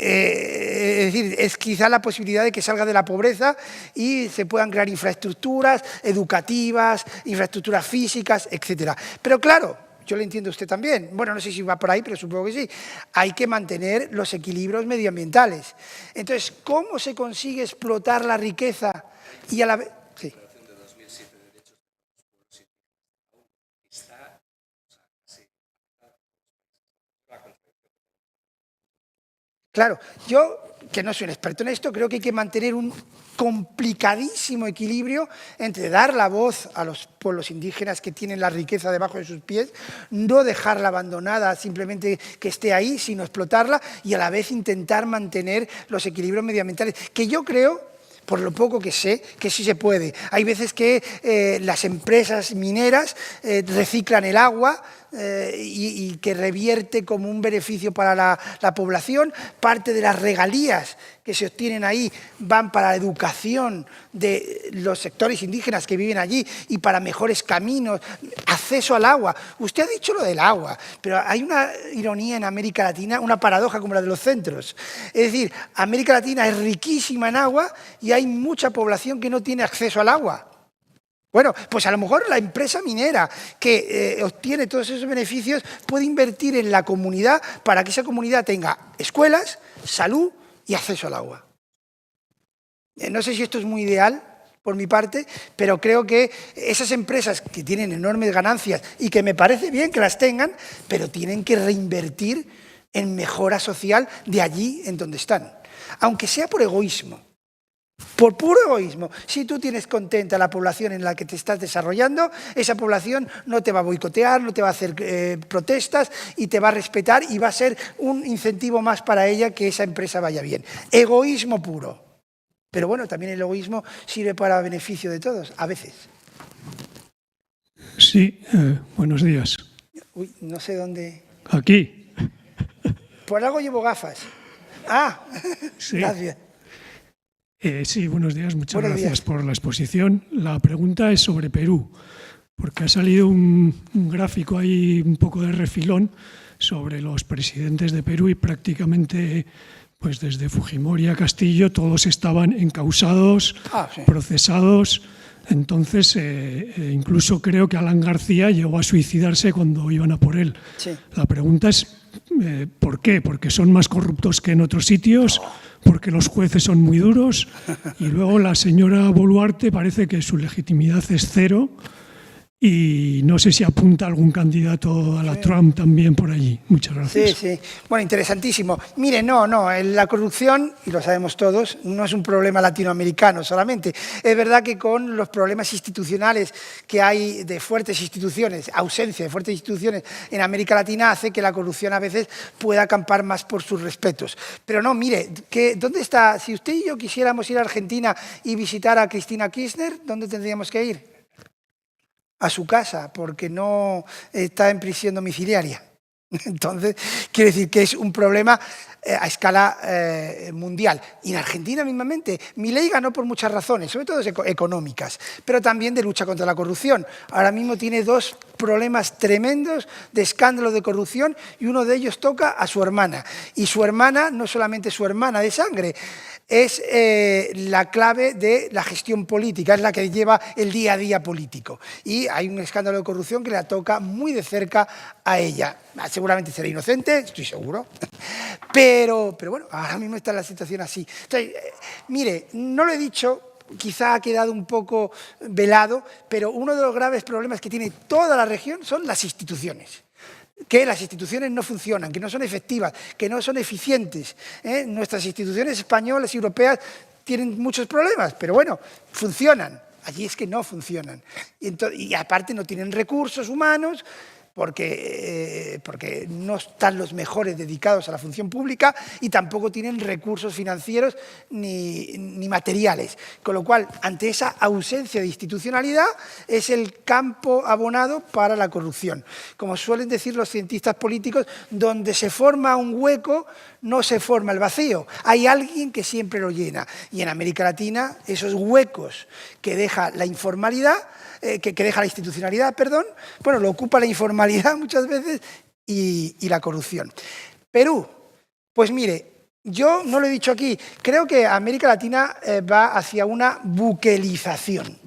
es decir, es quizá la posibilidad de que salga de la pobreza y se puedan crear infraestructuras educativas, infraestructuras físicas, etc. Pero claro, yo lo entiendo a usted también, bueno, no sé si va por ahí, pero supongo que sí, hay que mantener los equilibrios medioambientales. Entonces, ¿cómo se consigue explotar la riqueza y a la vez... Sí. Claro, yo, que no soy un experto en esto, creo que hay que mantener un complicadísimo equilibrio entre dar la voz a los pueblos indígenas que tienen la riqueza debajo de sus pies, no dejarla abandonada, simplemente que esté ahí, sino explotarla y a la vez intentar mantener los equilibrios medioambientales, que yo creo, por lo poco que sé, que sí se puede. Hay veces que las empresas mineras reciclan el agua y que revierte como un beneficio para la población. Parte de las regalías que se obtienen ahí van para la educación de los sectores indígenas que viven allí y para mejores caminos, acceso al agua. Usted ha dicho lo del agua, pero hay una ironía en América Latina, una paradoja como la de los centros. Es decir, América Latina es riquísima en agua y hay mucha población que no tiene acceso al agua. Bueno, pues a lo mejor la empresa minera que obtiene todos esos beneficios puede invertir en la comunidad para que esa comunidad tenga escuelas, salud y acceso al agua. No sé si esto es muy ideal por mi parte, pero creo que esas empresas que tienen enormes ganancias y que me parece bien que las tengan, pero tienen que reinvertir en mejora social de allí en donde están, aunque sea por egoísmo. Por puro egoísmo. Si tú tienes contenta la población en la que te estás desarrollando, esa población no te va a boicotear, no te va a hacer protestas y te va a respetar y va a ser un incentivo más para ella que esa empresa vaya bien. Egoísmo puro. Pero bueno, también el egoísmo sirve para beneficio de todos, a veces. Sí, buenos días. Uy, no sé dónde... Aquí. Por algo llevo gafas. Ah, Sí. gracias. Sí, buenos días. Muchas Buenos gracias días. por la exposición. La pregunta es sobre Perú, porque ha salido un gráfico ahí un poco de refilón sobre los presidentes de Perú y prácticamente, pues desde Fujimori a Castillo, todos estaban encausados, Sí. procesados. Entonces, incluso creo que Alan García llegó a suicidarse cuando iban a por él. Sí. La pregunta es, ¿por qué? ¿Porque son más corruptos que en otros sitios? ¿Porque los jueces son muy duros? Y luego la señora Boluarte parece que su legitimidad es cero y no sé si apunta algún candidato a la Trump también por allí. Muchas gracias. Sí, sí. Bueno, interesantísimo. Mire, no, la corrupción, y lo sabemos todos, no es un problema latinoamericano solamente. Es verdad que con los problemas institucionales que hay de fuertes instituciones, ausencia de fuertes instituciones en América Latina hace que la corrupción a veces pueda acampar más por sus respetos. Pero no, mire, ¿dónde está? Si usted y yo quisiéramos ir a Argentina y visitar a Cristina Kirchner, ¿dónde tendríamos que ir? A su casa, porque no está en prisión domiciliaria. Entonces, quiere decir que es un problema a escala mundial. Y en Argentina mismamente, Milei ganó por muchas razones, sobre todo económicas, pero también de lucha contra la corrupción. Ahora mismo tiene dos problemas tremendos de escándalo de corrupción y uno de ellos toca a su hermana. Y su hermana, no solamente su hermana de sangre, es la clave de la gestión política, es la que lleva el día a día político. Y hay un escándalo de corrupción que la toca muy de cerca a ella. Seguramente será inocente, estoy seguro, pero bueno, ahora mismo está la situación así. Entonces, mire, no lo he dicho, quizá ha quedado un poco velado, pero uno de los graves problemas que tiene toda la región son las instituciones. Que las instituciones no funcionan, que no son efectivas, que no son eficientes. Nuestras instituciones españolas y europeas tienen muchos problemas, pero bueno, funcionan. Allí es que no funcionan. Y aparte no tienen recursos humanos, porque porque no están los mejores dedicados a la función pública y tampoco tienen recursos financieros ni materiales. Con lo cual, ante esa ausencia de institucionalidad, es el campo abonado para la corrupción. Como suelen decir los cientistas políticos, donde se forma un hueco, no se forma el vacío. Hay alguien que siempre lo llena. Y en América Latina, esos huecos que deja la informalidad, que deja la institucionalidad, perdón, bueno, lo ocupa la informalidad muchas veces y la corrupción. Perú, pues mire, yo no lo he dicho aquí, creo que América Latina va hacia una buquelización,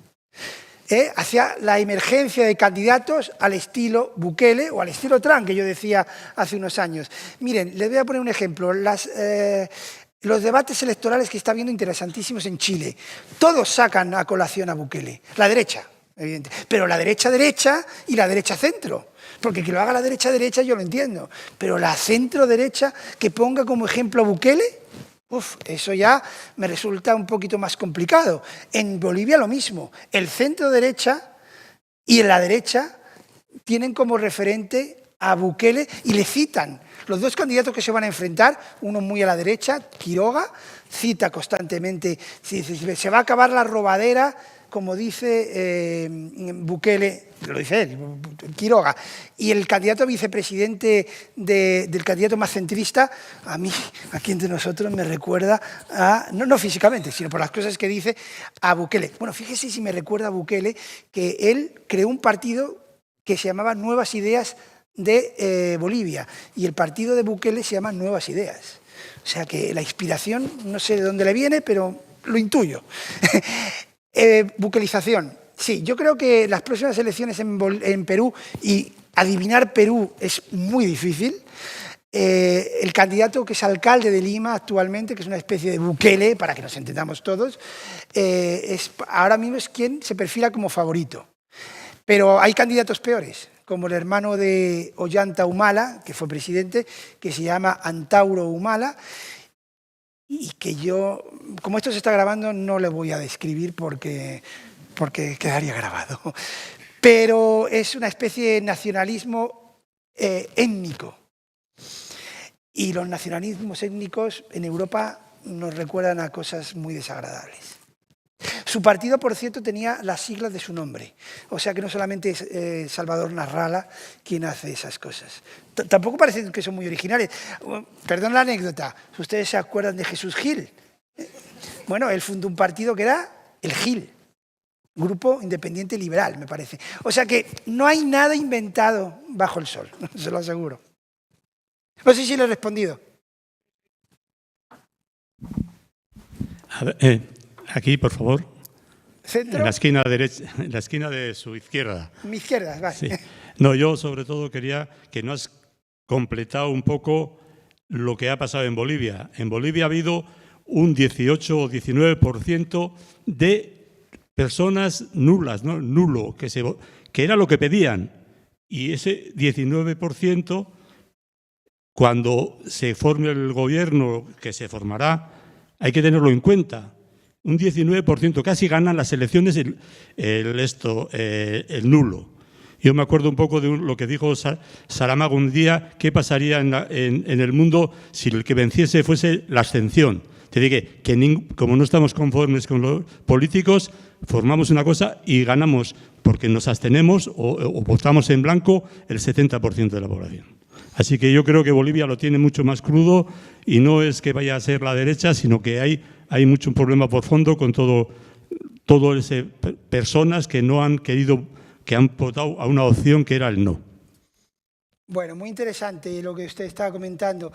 hacia la emergencia de candidatos al estilo Bukele o al estilo Trump, que yo decía hace unos años. Miren, les voy a poner un ejemplo. Los debates electorales que está habiendo interesantísimos en Chile, todos sacan a colación a Bukele, la derecha, evidente, pero la derecha y la derecha-centro, porque que lo haga la derecha yo lo entiendo, pero la centro-derecha que ponga como ejemplo a Bukele, eso ya me resulta un poquito más complicado. En Bolivia lo mismo, el centro-derecha y la derecha tienen como referente a Bukele y le citan. Los dos candidatos que se van a enfrentar, uno muy a la derecha, Quiroga, cita constantemente, se va a acabar la robadera, como dice Bukele, lo dice él, Quiroga, y el candidato vicepresidente del candidato más centrista, a mí, aquí entre nosotros, me recuerda a, no físicamente, sino por las cosas que dice, a Bukele. Bueno, fíjese si me recuerda a Bukele que él creó un partido que se llamaba Nuevas Ideas de Bolivia, y el partido de Bukele se llama Nuevas Ideas. O sea que la inspiración, no sé de dónde le viene, pero lo intuyo. Bukelización. Sí, yo creo que las próximas elecciones en Perú, y adivinar Perú es muy difícil. El candidato que es alcalde de Lima actualmente, que es una especie de Bukele, para que nos entendamos todos, ahora mismo es quien se perfila como favorito. Pero hay candidatos peores, como el hermano de Ollanta Humala, que fue presidente, que se llama Antauro Humala, y que yo, como esto se está grabando, no le voy a describir porque quedaría grabado. Pero es una especie de nacionalismo étnico. Y los nacionalismos étnicos en Europa nos recuerdan a cosas muy desagradables. Su partido, por cierto, tenía las siglas de su nombre. O sea que no solamente es Salvador Narrala quien hace esas cosas. Tampoco parece que son muy originales. Perdón la anécdota. ¿Ustedes se acuerdan de Jesús Gil? Bueno, él fundó un partido que era el GIL, Grupo Independiente Liberal, me parece. O sea que no hay nada inventado bajo el sol, se lo aseguro. No sé si le he respondido. A ver, aquí, por favor. ¿Centro? En la esquina derecha, en la esquina de su izquierda. Mi izquierda, vale. Sí. No, yo sobre todo quería que no has completado un poco lo que ha pasado en Bolivia. En Bolivia ha habido un 18 o 19% de personas nulas, ¿no? Nulo, que era lo que pedían. Y ese 19%, cuando se forme el gobierno, que se formará, hay que tenerlo en cuenta. Un 19%, casi ganan las elecciones el nulo. Yo me acuerdo un poco de lo que dijo Saramago un día, qué pasaría en el mundo si el que venciese fuese la abstención. Te dije que como no estamos conformes con los políticos, formamos una cosa y ganamos, porque nos abstenemos o votamos en blanco el 70% de la población. Así que yo creo que Bolivia lo tiene mucho más crudo y no es que vaya a ser la derecha, sino que hay mucho problema por fondo con todo ese personas que no han querido, que han votado a una opción que era el no. Bueno, muy interesante lo que usted estaba comentando.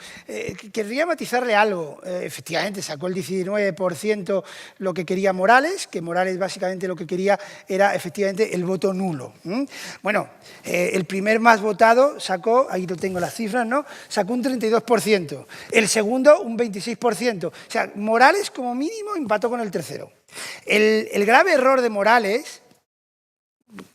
Querría matizarle algo. Efectivamente, sacó el 19% lo que quería Morales, que Morales básicamente lo que quería era efectivamente el voto nulo. Bueno, el primer más votado sacó, ahí lo tengo las cifras, ¿no? Sacó un 32%. El segundo, un 26%. O sea, Morales como mínimo empató con el tercero. El grave error de Morales...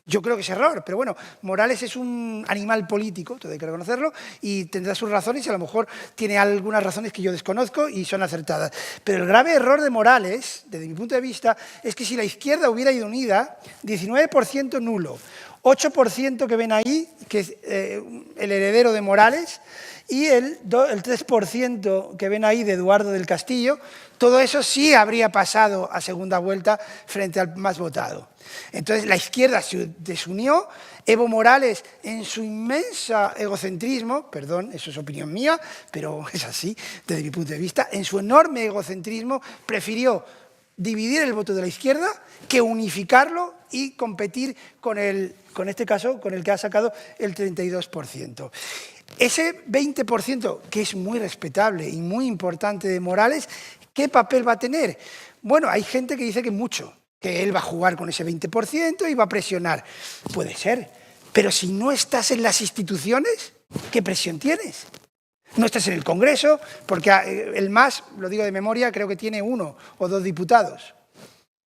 Yo creo que es error, pero bueno, Morales es un animal político, todo hay que reconocerlo, y tendrá sus razones y a lo mejor tiene algunas razones que yo desconozco y son acertadas. Pero el grave error de Morales, desde mi punto de vista, es que si la izquierda hubiera ido unida, 19% nulo, 8% que ven ahí, que es el heredero de Morales, y el 3% que ven ahí de Eduardo del Castillo. Todo eso sí habría pasado a segunda vuelta frente al más votado. Entonces la izquierda se desunió, Evo Morales en su inmenso egocentrismo, perdón, eso es opinión mía, pero es así desde mi punto de vista, en su enorme egocentrismo prefirió dividir el voto de la izquierda que unificarlo y competir con este caso, con el que ha sacado el 32%. Ese 20%, que es muy respetable y muy importante de Morales, ¿qué papel va a tener? Bueno, hay gente que dice que mucho, que él va a jugar con ese 20% y va a presionar. Puede ser, pero si no estás en las instituciones, ¿qué presión tienes? No estás en el Congreso, porque el MAS, lo digo de memoria, creo que tiene 1 o 2 diputados,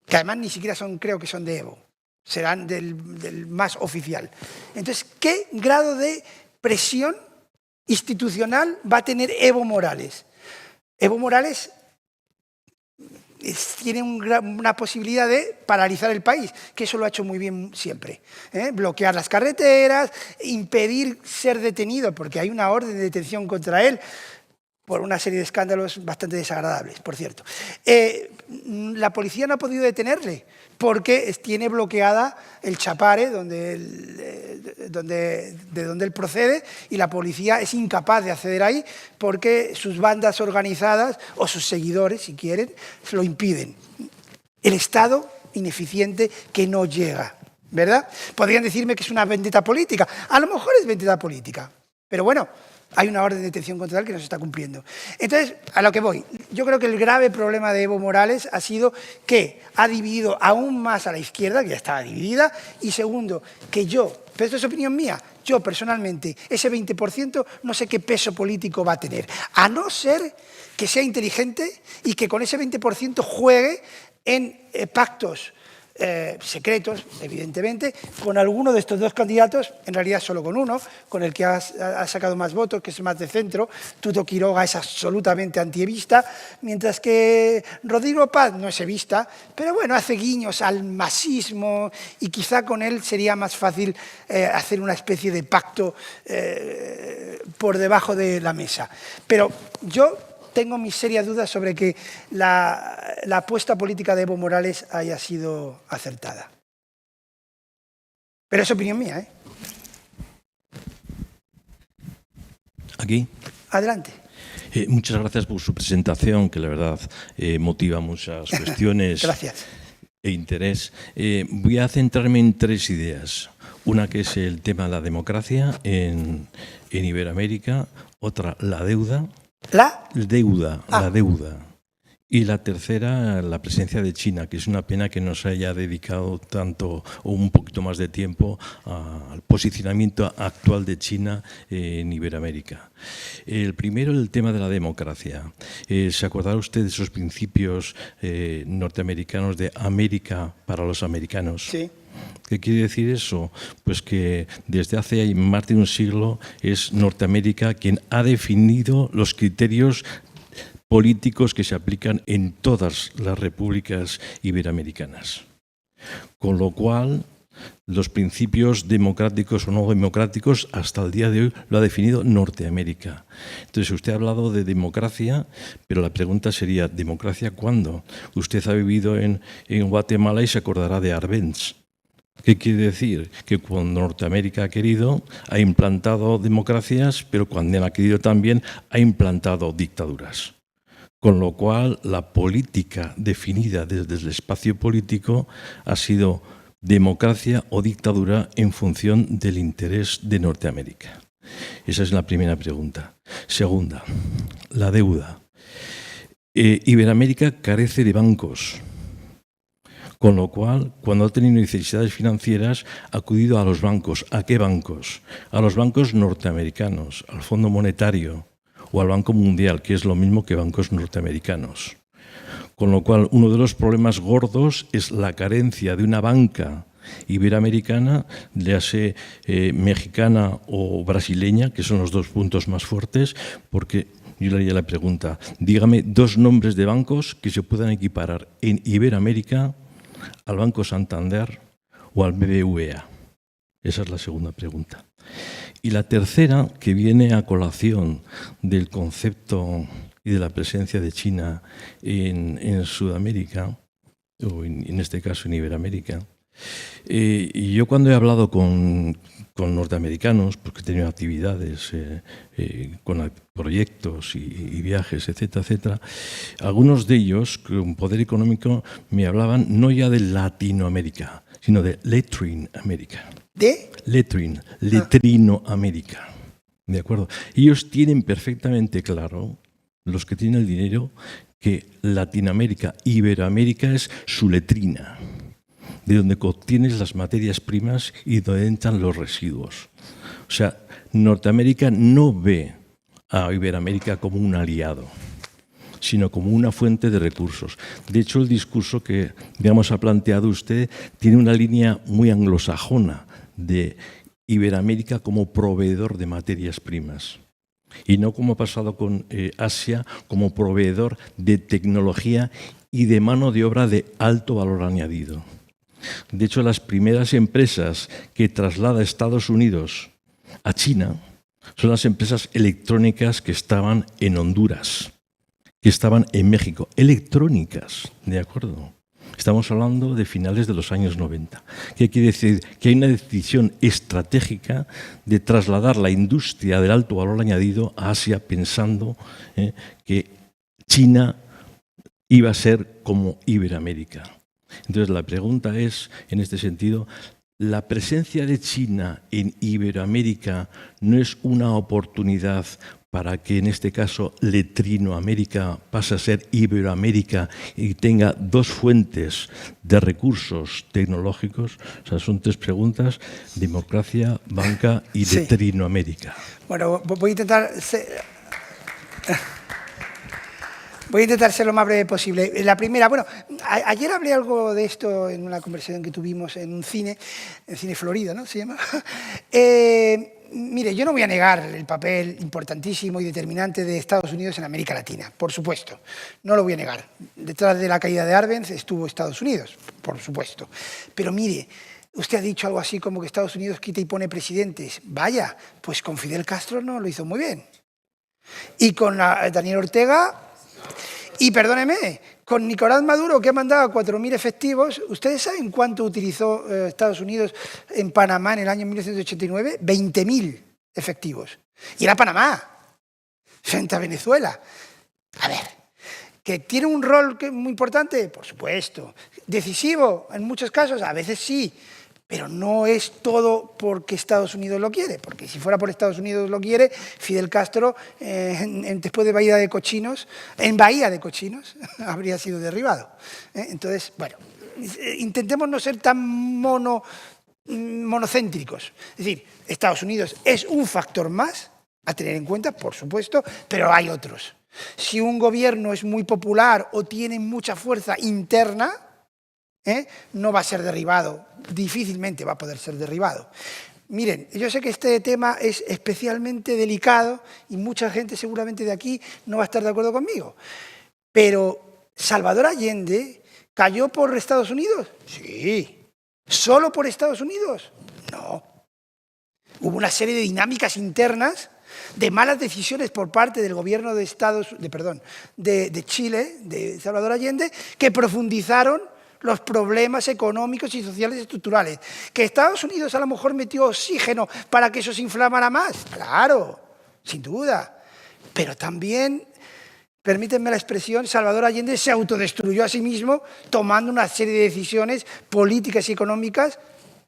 que además ni siquiera creo que son de Evo, serán del MAS oficial. Entonces, ¿qué grado de presión institucional va a tener Evo Morales? Evo Morales tiene una posibilidad de paralizar el país, que eso lo ha hecho muy bien siempre. Bloquear las carreteras, impedir ser detenido, porque hay una orden de detención contra él, por una serie de escándalos bastante desagradables, por cierto. La policía no ha podido detenerle, porque tiene bloqueada el Chapare, de donde él procede, y la policía es incapaz de acceder ahí porque sus bandas organizadas, o sus seguidores, si quieren, lo impiden. El Estado ineficiente que no llega, ¿verdad? Podrían decirme que es una vendetta política. A lo mejor es vendetta política, pero bueno, hay una orden de detención contra él que no se está cumpliendo. Entonces, a lo que voy, yo creo que el grave problema de Evo Morales ha sido que ha dividido aún más a la izquierda, que ya estaba dividida, y segundo, que pero esto es opinión mía, yo personalmente, ese 20% no sé qué peso político va a tener, a no ser que sea inteligente y que con ese 20% juegue en pactos secretos, evidentemente, con alguno de estos dos candidatos, en realidad solo con uno, con el que ha sacado más votos, que es más de centro. Tuto Quiroga es absolutamente antievista, mientras que Rodrigo Paz no es evista, pero bueno, hace guiños al masismo y quizá con él sería más fácil hacer una especie de pacto por debajo de la mesa. Pero yo tengo mis serias dudas sobre que la apuesta política de Evo Morales haya sido acertada. Pero es opinión mía, ¿eh? Aquí. Adelante. Muchas gracias por su presentación, que la verdad motiva muchas cuestiones. Gracias. E interés. Voy a centrarme en 3 ideas. Una que es el tema de la democracia en Iberoamérica, otra la deuda. La deuda. Y la tercera, la presencia de China, que es una pena que no se haya dedicado tanto o un poquito más de tiempo al posicionamiento actual de China en Iberoamérica. El primero, el tema de la democracia. ¿Se acordará usted de esos principios norteamericanos de América para los americanos? Sí. ¿Qué quiere decir eso? Pues que desde hace más de un siglo es Norteamérica quien ha definido los criterios políticos que se aplican en todas las repúblicas iberoamericanas. Con lo cual, los principios democráticos o no democráticos hasta el día de hoy lo ha definido Norteamérica. Entonces, usted ha hablado de democracia, pero la pregunta sería, ¿democracia cuándo? Usted ha vivido en Guatemala y se acordará de Arbenz. ¿Qué quiere decir? Que cuando Norteamérica ha querido, ha implantado democracias, pero cuando ha querido también, ha implantado dictaduras. Con lo cual, la política definida desde el espacio político ha sido democracia o dictadura en función del interés de Norteamérica. Esa es la primera pregunta. Segunda, la deuda. Iberoamérica carece de bancos. Con lo cual, cuando ha tenido necesidades financieras, ha acudido a los bancos. ¿A qué bancos? A los bancos norteamericanos, al Fondo Monetario o al Banco Mundial, que es lo mismo que bancos norteamericanos. Con lo cual, uno de los problemas gordos es la carencia de una banca iberoamericana, ya sea mexicana o brasileña, que son los 2 puntos más fuertes, porque yo le haría la pregunta, dígame 2 nombres de bancos que se puedan equiparar en Iberoamérica al Banco Santander o al BBVA. Esa es la segunda pregunta. Y la tercera, que viene a colación del concepto y de la presencia de China en Sudamérica, o en este caso en Iberoamérica. Y yo cuando he hablado con norteamericanos, porque he tenido actividades con proyectos y viajes, etcétera, etcétera, algunos de ellos con poder económico me hablaban no ya de Latinoamérica, sino de Letrinoamérica. ¿De? Letrinoamérica. ¿De acuerdo? Ellos tienen perfectamente claro, los que tienen el dinero, que Latinoamérica, Iberoamérica es su letrina, de donde obtienes las materias primas y donde entran los residuos. O sea, Norteamérica no ve a Iberoamérica como un aliado, sino como una fuente de recursos. De hecho, el discurso que, digamos, ha planteado usted tiene una línea muy anglosajona de Iberoamérica como proveedor de materias primas. Y no como ha pasado con Asia, como proveedor de tecnología y de mano de obra de alto valor añadido. De hecho, las primeras empresas que traslada Estados Unidos a China son las empresas electrónicas que estaban en Honduras, que estaban en México. Electrónicas, ¿de acuerdo? Estamos hablando de finales de los años 90. ¿Qué quiere decir? Que hay una decisión estratégica de trasladar la industria del alto valor añadido a Asia pensando que China iba a ser como Iberoamérica. Entonces la pregunta es, en este sentido, ¿la presencia de China en Iberoamérica no es una oportunidad para que en este caso Letrinoamérica pase a ser Iberoamérica y tenga dos fuentes de recursos tecnológicos? O sea, son tres preguntas: democracia, banca y Sí. Letrinoamérica. Bueno, voy a intentar ser lo más breve posible. La primera, bueno, ayer hablé algo de esto en una conversación que tuvimos en un cine, en Cine Florida, ¿no? Se llama. Mire, yo no voy a negar el papel importantísimo y determinante de Estados Unidos en América Latina, por supuesto. No lo voy a negar. Detrás de la caída de Arbenz estuvo Estados Unidos, por supuesto. Pero mire, usted ha dicho algo así como que Estados Unidos quita y pone presidentes. Vaya, pues con Fidel Castro no lo hizo muy bien. Y con Daniel Ortega, y perdóneme, con Nicolás Maduro, que ha mandado 4.000 efectivos, ¿ustedes saben cuánto utilizó Estados Unidos en Panamá en el año 1989? 20.000 efectivos. Y era Panamá, frente a Venezuela. A ver, ¿que tiene un rol muy importante? Por supuesto. ¿Decisivo? En muchos casos, a veces sí. Pero no es todo porque Estados Unidos lo quiere, porque si fuera por Estados Unidos lo quiere, Fidel Castro, después de Bahía de Cochinos, habría sido derribado. Entonces, bueno, intentemos no ser tan monocéntricos. Es decir, Estados Unidos es un factor más a tener en cuenta, por supuesto, pero hay otros. Si un gobierno es muy popular o tiene mucha fuerza interna, no va a ser derribado, difícilmente va a poder ser derribado. Miren, yo sé que este tema es especialmente delicado y mucha gente seguramente de aquí no va a estar de acuerdo conmigo, pero ¿Salvador Allende cayó por Estados Unidos? Sí. ¿Solo por Estados Unidos? No. Hubo una serie de dinámicas internas de malas decisiones por parte del gobierno de Chile, de Salvador Allende, que profundizaron los problemas económicos y sociales estructurales. ¿Que Estados Unidos a lo mejor metió oxígeno para que eso se inflamara más? Claro, sin duda. Pero también, permítanme la expresión, Salvador Allende se autodestruyó a sí mismo tomando una serie de decisiones políticas y económicas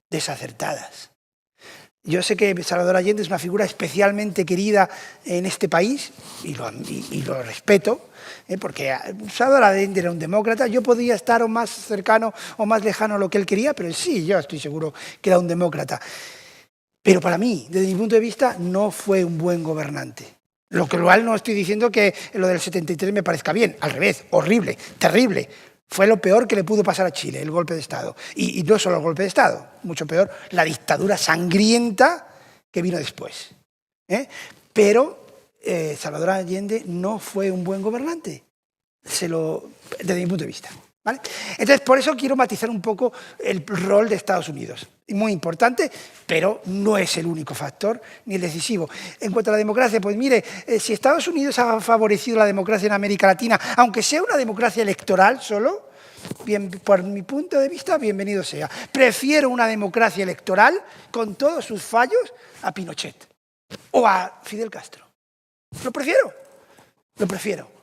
desacertadas. Yo sé que Salvador Allende es una figura especialmente querida en este país y lo respeto, porque Salvador Allende era un demócrata. Yo podía estar o más cercano o más lejano a lo que él quería, pero sí, yo estoy seguro que era un demócrata. Pero para mí, desde mi punto de vista, no fue un buen gobernante. Lo cual no estoy diciendo que lo del 73 me parezca bien, al revés, horrible, terrible. Fue lo peor que le pudo pasar a Chile, el golpe de Estado. Y no solo el golpe de Estado, mucho peor, la dictadura sangrienta que vino después. Pero Salvador Allende no fue un buen gobernante, desde mi punto de vista. ¿vale? Entonces, por eso quiero matizar un poco el rol de Estados Unidos. Muy importante, pero no es el único factor ni el decisivo. En cuanto a la democracia, pues mire, si Estados Unidos ha favorecido la democracia en América Latina, aunque sea una democracia electoral solo, bien, por mi punto de vista, bienvenido sea. Prefiero una democracia electoral, con todos sus fallos, a Pinochet o a Fidel Castro. Lo prefiero.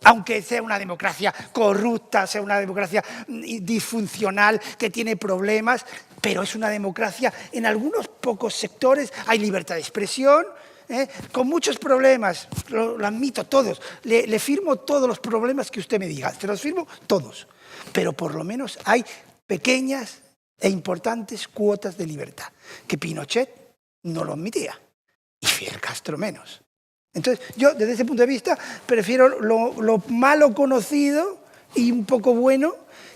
Aunque sea una democracia corrupta, sea una democracia disfuncional, que tiene problemas, pero es una democracia, en algunos pocos sectores hay libertad de expresión, con muchos problemas, lo admito, todos, le firmo todos los problemas que usted me diga, se los firmo todos, pero por lo menos hay pequeñas e importantes cuotas de libertad, que Pinochet no lo admitía, y Fidel Castro menos. Entonces, yo desde ese punto de vista prefiero lo malo conocido y un poco bueno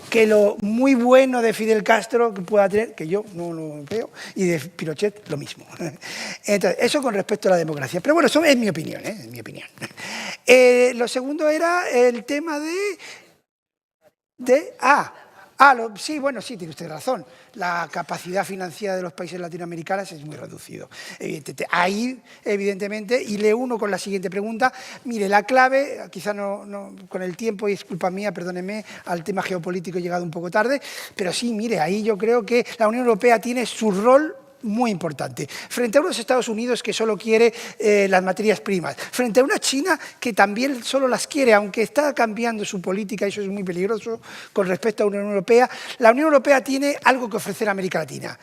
que lo muy bueno de Fidel Castro que pueda tener, que yo no lo veo, y de Pinochet lo mismo. Entonces, eso con respecto a la democracia. Pero bueno, eso es mi opinión, es mi opinión. Lo segundo era el tema sí, bueno, sí, tiene usted razón. La capacidad financiera de los países latinoamericanos es muy reducido. Ahí, evidentemente, y le uno con la siguiente pregunta. Mire, la clave, quizá no con el tiempo, y es culpa mía, perdóneme, al tema geopolítico he llegado un poco tarde, pero sí, mire, ahí yo creo que la Unión Europea tiene su rol muy importante. Frente a unos Estados Unidos que solo quiere las materias primas, frente a una China que también solo las quiere, aunque está cambiando su política, eso es muy peligroso con respecto a la Unión Europea, la Unión Europea tiene algo que ofrecer a América Latina.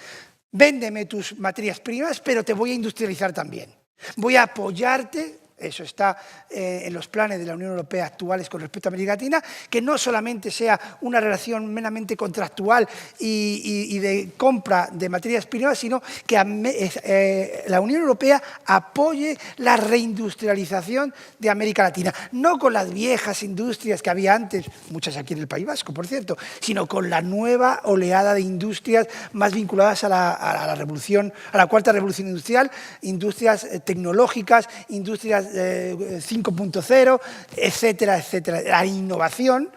Véndeme tus materias primas, pero te voy a industrializar también. Voy a apoyarte. Eso está en los planes de la Unión Europea actuales con respecto a América Latina, que no solamente sea una relación meramente contractual y de compra de materias primas, sino que la Unión Europea apoye la reindustrialización de América Latina, no con las viejas industrias que había antes, muchas aquí en el País Vasco, por cierto, sino con la nueva oleada de industrias más vinculadas a la revolución, a la cuarta revolución industrial, industrias tecnológicas, industrias 5.0, etcétera, etcétera. La innovación,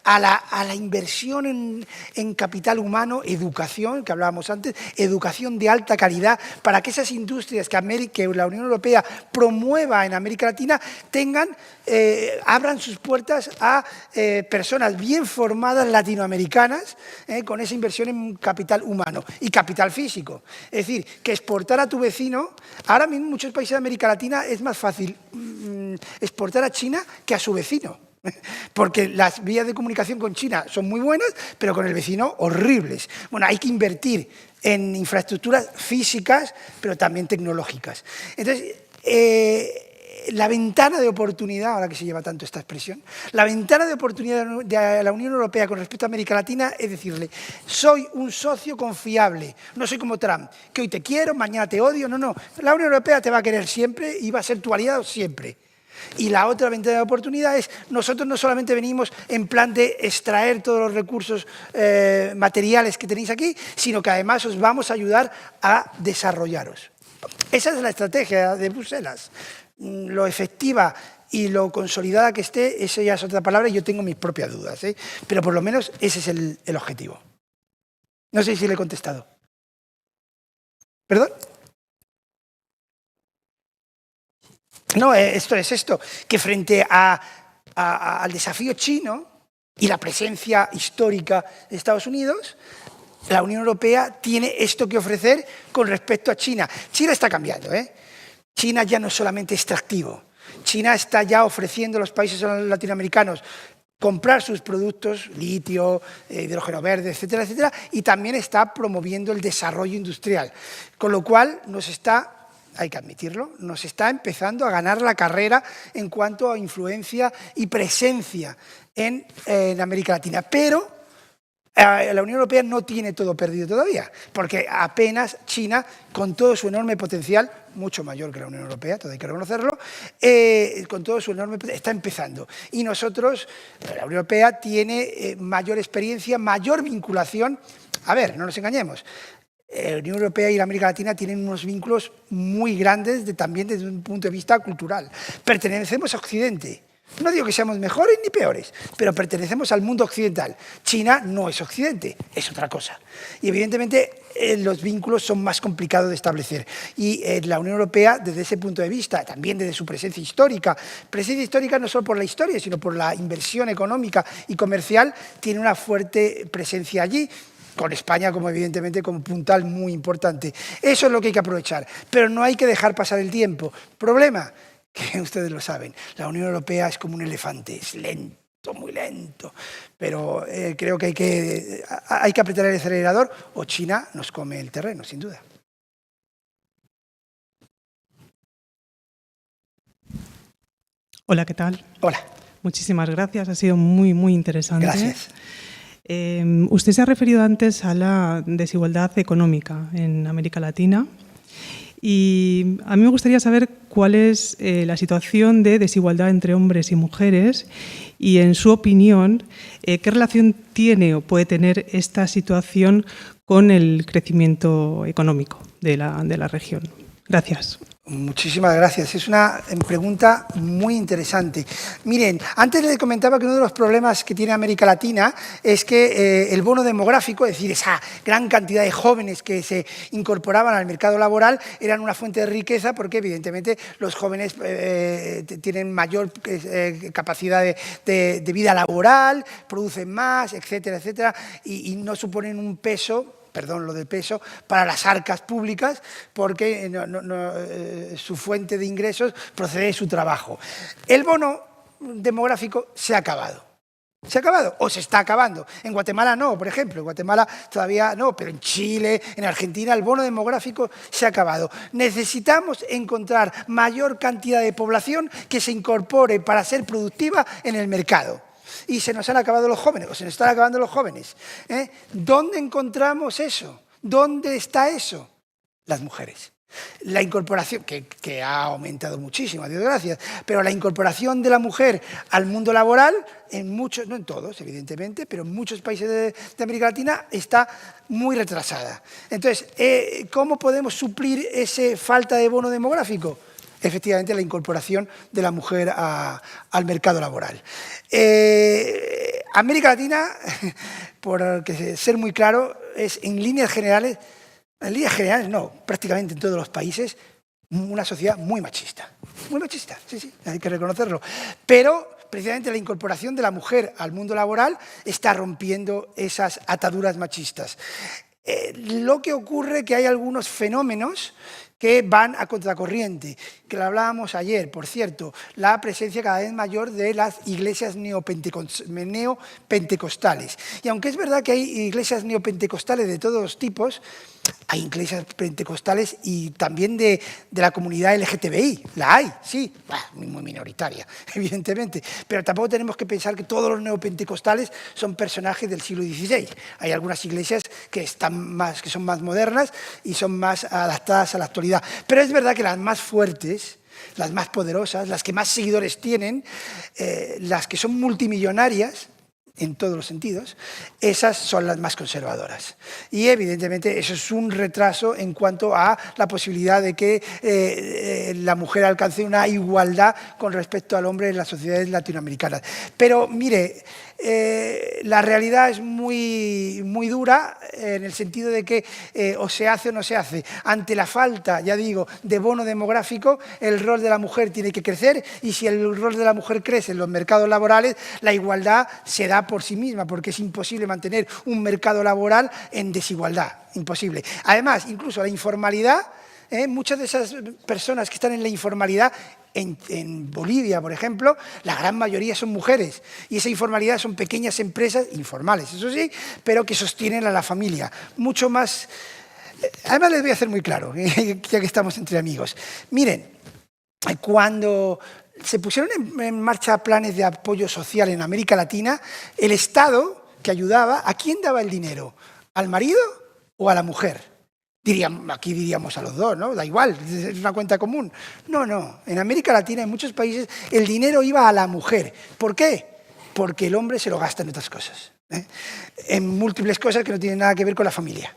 a la inversión en capital humano, educación, que hablábamos antes, educación de alta calidad, para que esas industrias que la Unión Europea promueva en América Latina abran sus puertas a personas bien formadas latinoamericanas, con esa inversión en capital humano y capital físico. Es decir, que exportar a tu vecino, ahora mismo en muchos países de América Latina es más fácil exportar a China que a su vecino. Porque las vías de comunicación con China son muy buenas, pero con el vecino horribles. Bueno, hay que invertir en infraestructuras físicas, pero también tecnológicas. Entonces, la ventana de oportunidad, ahora que se lleva tanto esta expresión, la ventana de oportunidad de la Unión Europea con respecto a América Latina es decirle, soy un socio confiable, no soy como Trump, que hoy te quiero, mañana te odio, no. La Unión Europea te va a querer siempre y va a ser tu aliado siempre. Y la otra ventana de oportunidad es, nosotros no solamente venimos en plan de extraer todos los recursos materiales que tenéis aquí, sino que además os vamos a ayudar a desarrollaros. Esa es la estrategia de Bruselas. Lo efectiva y lo consolidada que esté, eso ya es otra palabra y yo tengo mis propias dudas, pero por lo menos ese es el objetivo. No sé si le he contestado. ¿Perdón? No, esto es esto, que frente al desafío chino y la presencia histórica de Estados Unidos, la Unión Europea tiene esto que ofrecer con respecto a China. China está cambiando, China ya no es solamente extractivo. China está ya ofreciendo a los países latinoamericanos comprar sus productos, litio, hidrógeno verde, etcétera, etcétera, y también está promoviendo el desarrollo industrial. Con lo cual hay que admitirlo, nos está empezando a ganar la carrera en cuanto a influencia y presencia en América Latina. Pero la Unión Europea no tiene todo perdido todavía, porque apenas China, con todo su enorme potencial, mucho mayor que la Unión Europea, todo hay que reconocerlo, con todo su enorme potencial, está empezando. Y nosotros, la Unión Europea, tiene mayor experiencia, mayor vinculación. A ver, no nos engañemos. La Unión Europea y la América Latina tienen unos vínculos muy grandes también desde un punto de vista cultural. Pertenecemos a Occidente, No digo que seamos mejores ni peores, pero pertenecemos al mundo occidental. China no es Occidente, es otra cosa. Y evidentemente los vínculos son más complicados de establecer. Y la Unión Europea, desde ese punto de vista, también desde su presencia histórica no solo por la historia, sino por la inversión económica y comercial, tiene una fuerte presencia allí, con España como evidentemente como puntal muy importante. Eso es lo que hay que aprovechar, pero no hay que dejar pasar el tiempo. Problema, que ustedes lo saben, la Unión Europea es como un elefante, es lento, muy lento, pero creo que hay que apretar el acelerador o China nos come el terreno, sin duda. Hola, ¿qué tal? Hola. Muchísimas gracias, ha sido muy, muy interesante. Gracias. Usted se ha referido antes a la desigualdad económica en América Latina y a mí me gustaría saber cuál es la situación de desigualdad entre hombres y mujeres y, en su opinión, qué relación tiene o puede tener esta situación con el crecimiento económico de la región. Gracias. Muchísimas gracias. Es una pregunta muy interesante. Miren, antes les comentaba que uno de los problemas que tiene América Latina es que el bono demográfico, es decir, esa gran cantidad de jóvenes que se incorporaban al mercado laboral, eran una fuente de riqueza porque evidentemente los jóvenes tienen mayor capacidad de vida laboral, producen más, etcétera, etcétera, y no suponen un peso, perdón, lo del peso, para las arcas públicas, porque su fuente de ingresos procede de su trabajo. El bono demográfico se ha acabado. ¿Se ha acabado? ¿O se está acabando? En Guatemala no, por ejemplo. En Guatemala todavía no, pero en Chile, en Argentina, el bono demográfico se ha acabado. Necesitamos encontrar mayor cantidad de población que se incorpore para ser productiva en el mercado. Y se nos han acabado los jóvenes, o se nos están acabando los jóvenes. ¿Dónde encontramos eso? ¿Dónde está eso? Las mujeres. La incorporación, que ha aumentado muchísimo, a Dios gracias, pero la incorporación de la mujer al mundo laboral, en muchos, no en todos, evidentemente, pero en muchos países de América Latina está muy retrasada. Entonces, ¿cómo podemos suplir esa falta de bono demográfico? Efectivamente, la incorporación de la mujer al mercado laboral. América Latina, por ser muy claro, es en líneas generales no, prácticamente en todos los países, una sociedad muy machista. Muy machista, sí, hay que reconocerlo. Pero precisamente la incorporación de la mujer al mundo laboral está rompiendo esas ataduras machistas. Lo que ocurre es que hay algunos fenómenos que van a contracorriente, que lo hablábamos ayer, por cierto, la presencia cada vez mayor de las iglesias neopentecostales. Y aunque es verdad que hay iglesias neopentecostales de todos los tipos, hay iglesias pentecostales y también de la comunidad LGTBI, la hay, sí, muy minoritaria, evidentemente, pero tampoco tenemos que pensar que todos los neopentecostales son personajes del siglo XVI. Hay algunas iglesias que son más modernas y son más adaptadas a la actualidad. Pero es verdad que las más fuertes, las más poderosas, las que más seguidores tienen, las que son multimillonarias, en todos los sentidos, esas son las más conservadoras. Y evidentemente eso es un retraso en cuanto a la posibilidad de que la mujer alcance una igualdad con respecto al hombre en las sociedades latinoamericanas. Pero mire, la realidad es muy dura en el sentido de que o se hace o no se hace. Ante la falta, ya digo, de bono demográfico, el rol de la mujer tiene que crecer y si el rol de la mujer crece en los mercados laborales, la igualdad se da por sí misma, porque es imposible mantener un mercado laboral en desigualdad, imposible. Además, incluso la informalidad, muchas de esas personas que están en la informalidad, en Bolivia, por ejemplo, la gran mayoría son mujeres y esa informalidad son pequeñas empresas informales, eso sí, pero que sostienen a la familia. Mucho más... Además, les voy a hacer muy claro, ya que estamos entre amigos. Miren, cuando se pusieron en marcha planes de apoyo social en América Latina, el Estado que ayudaba, ¿a quién daba el dinero? ¿Al marido o a la mujer? Aquí diríamos a los dos, ¿no? Da igual, es una cuenta común. No, en América Latina, en muchos países, el dinero iba a la mujer. ¿Por qué? Porque el hombre se lo gasta en otras cosas, en múltiples cosas que no tienen nada que ver con la familia.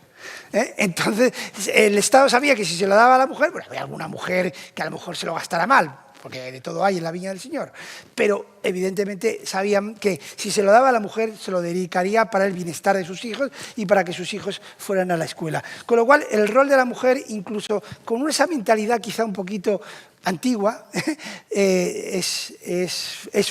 Entonces, el Estado sabía que si se lo daba a la mujer, bueno, había alguna mujer que a lo mejor se lo gastara mal, porque de todo hay en la viña del Señor, pero evidentemente sabían que si se lo daba a la mujer se lo dedicaría para el bienestar de sus hijos y para que sus hijos fueran a la escuela. Con lo cual el rol de la mujer, incluso con esa mentalidad quizá un poquito antigua, es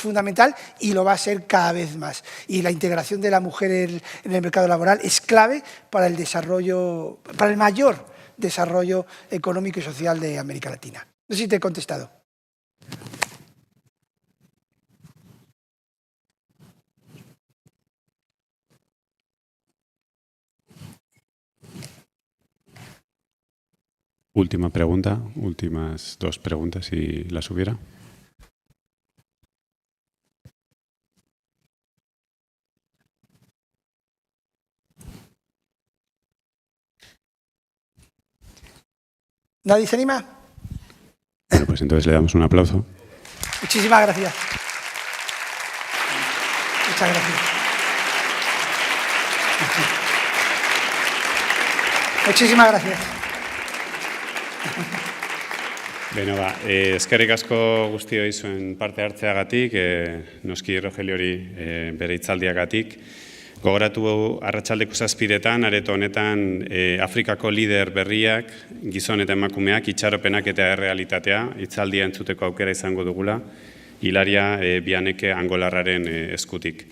fundamental y lo va a ser cada vez más. Y la integración de la mujer en el mercado laboral es clave para el desarrollo, para el mayor desarrollo económico y social de América Latina. No sé si te he contestado. Última pregunta, últimas 2 preguntas, si las hubiera. ¿Nadie se anima? Bueno, pues entonces le damos un aplauso. Muchísimas gracias. Muchas gracias. Muchísimas gracias. Beno, eskerrik asko guztioi zuen parte hartzeagatik, noski Rogeliori bere hitzaldiagatik. Gogoratu arratsaldeko 7:00 areto honetan Afrikako lider berriak, gizon eta emakumeak, itxaropenak eta errealitatea, hitzaldia entzuteko aukera izango dugula, Hilaria Bianeke Angolarraren eskutik.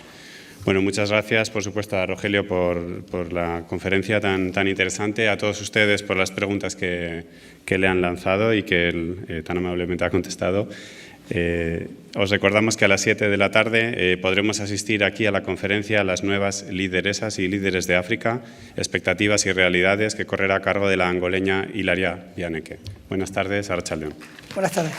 Bueno, muchas gracias, por supuesto, a Rogelio por la conferencia tan interesante, a todos ustedes por las preguntas que le han lanzado y que él tan amablemente ha contestado. Os recordamos que a las 7 de la tarde podremos asistir aquí a la conferencia a las nuevas lideresas y líderes de África, expectativas y realidades, que correrá a cargo de la angoleña Hilaria Bianeke. Buenas tardes, arratsalde on. Buenas tardes.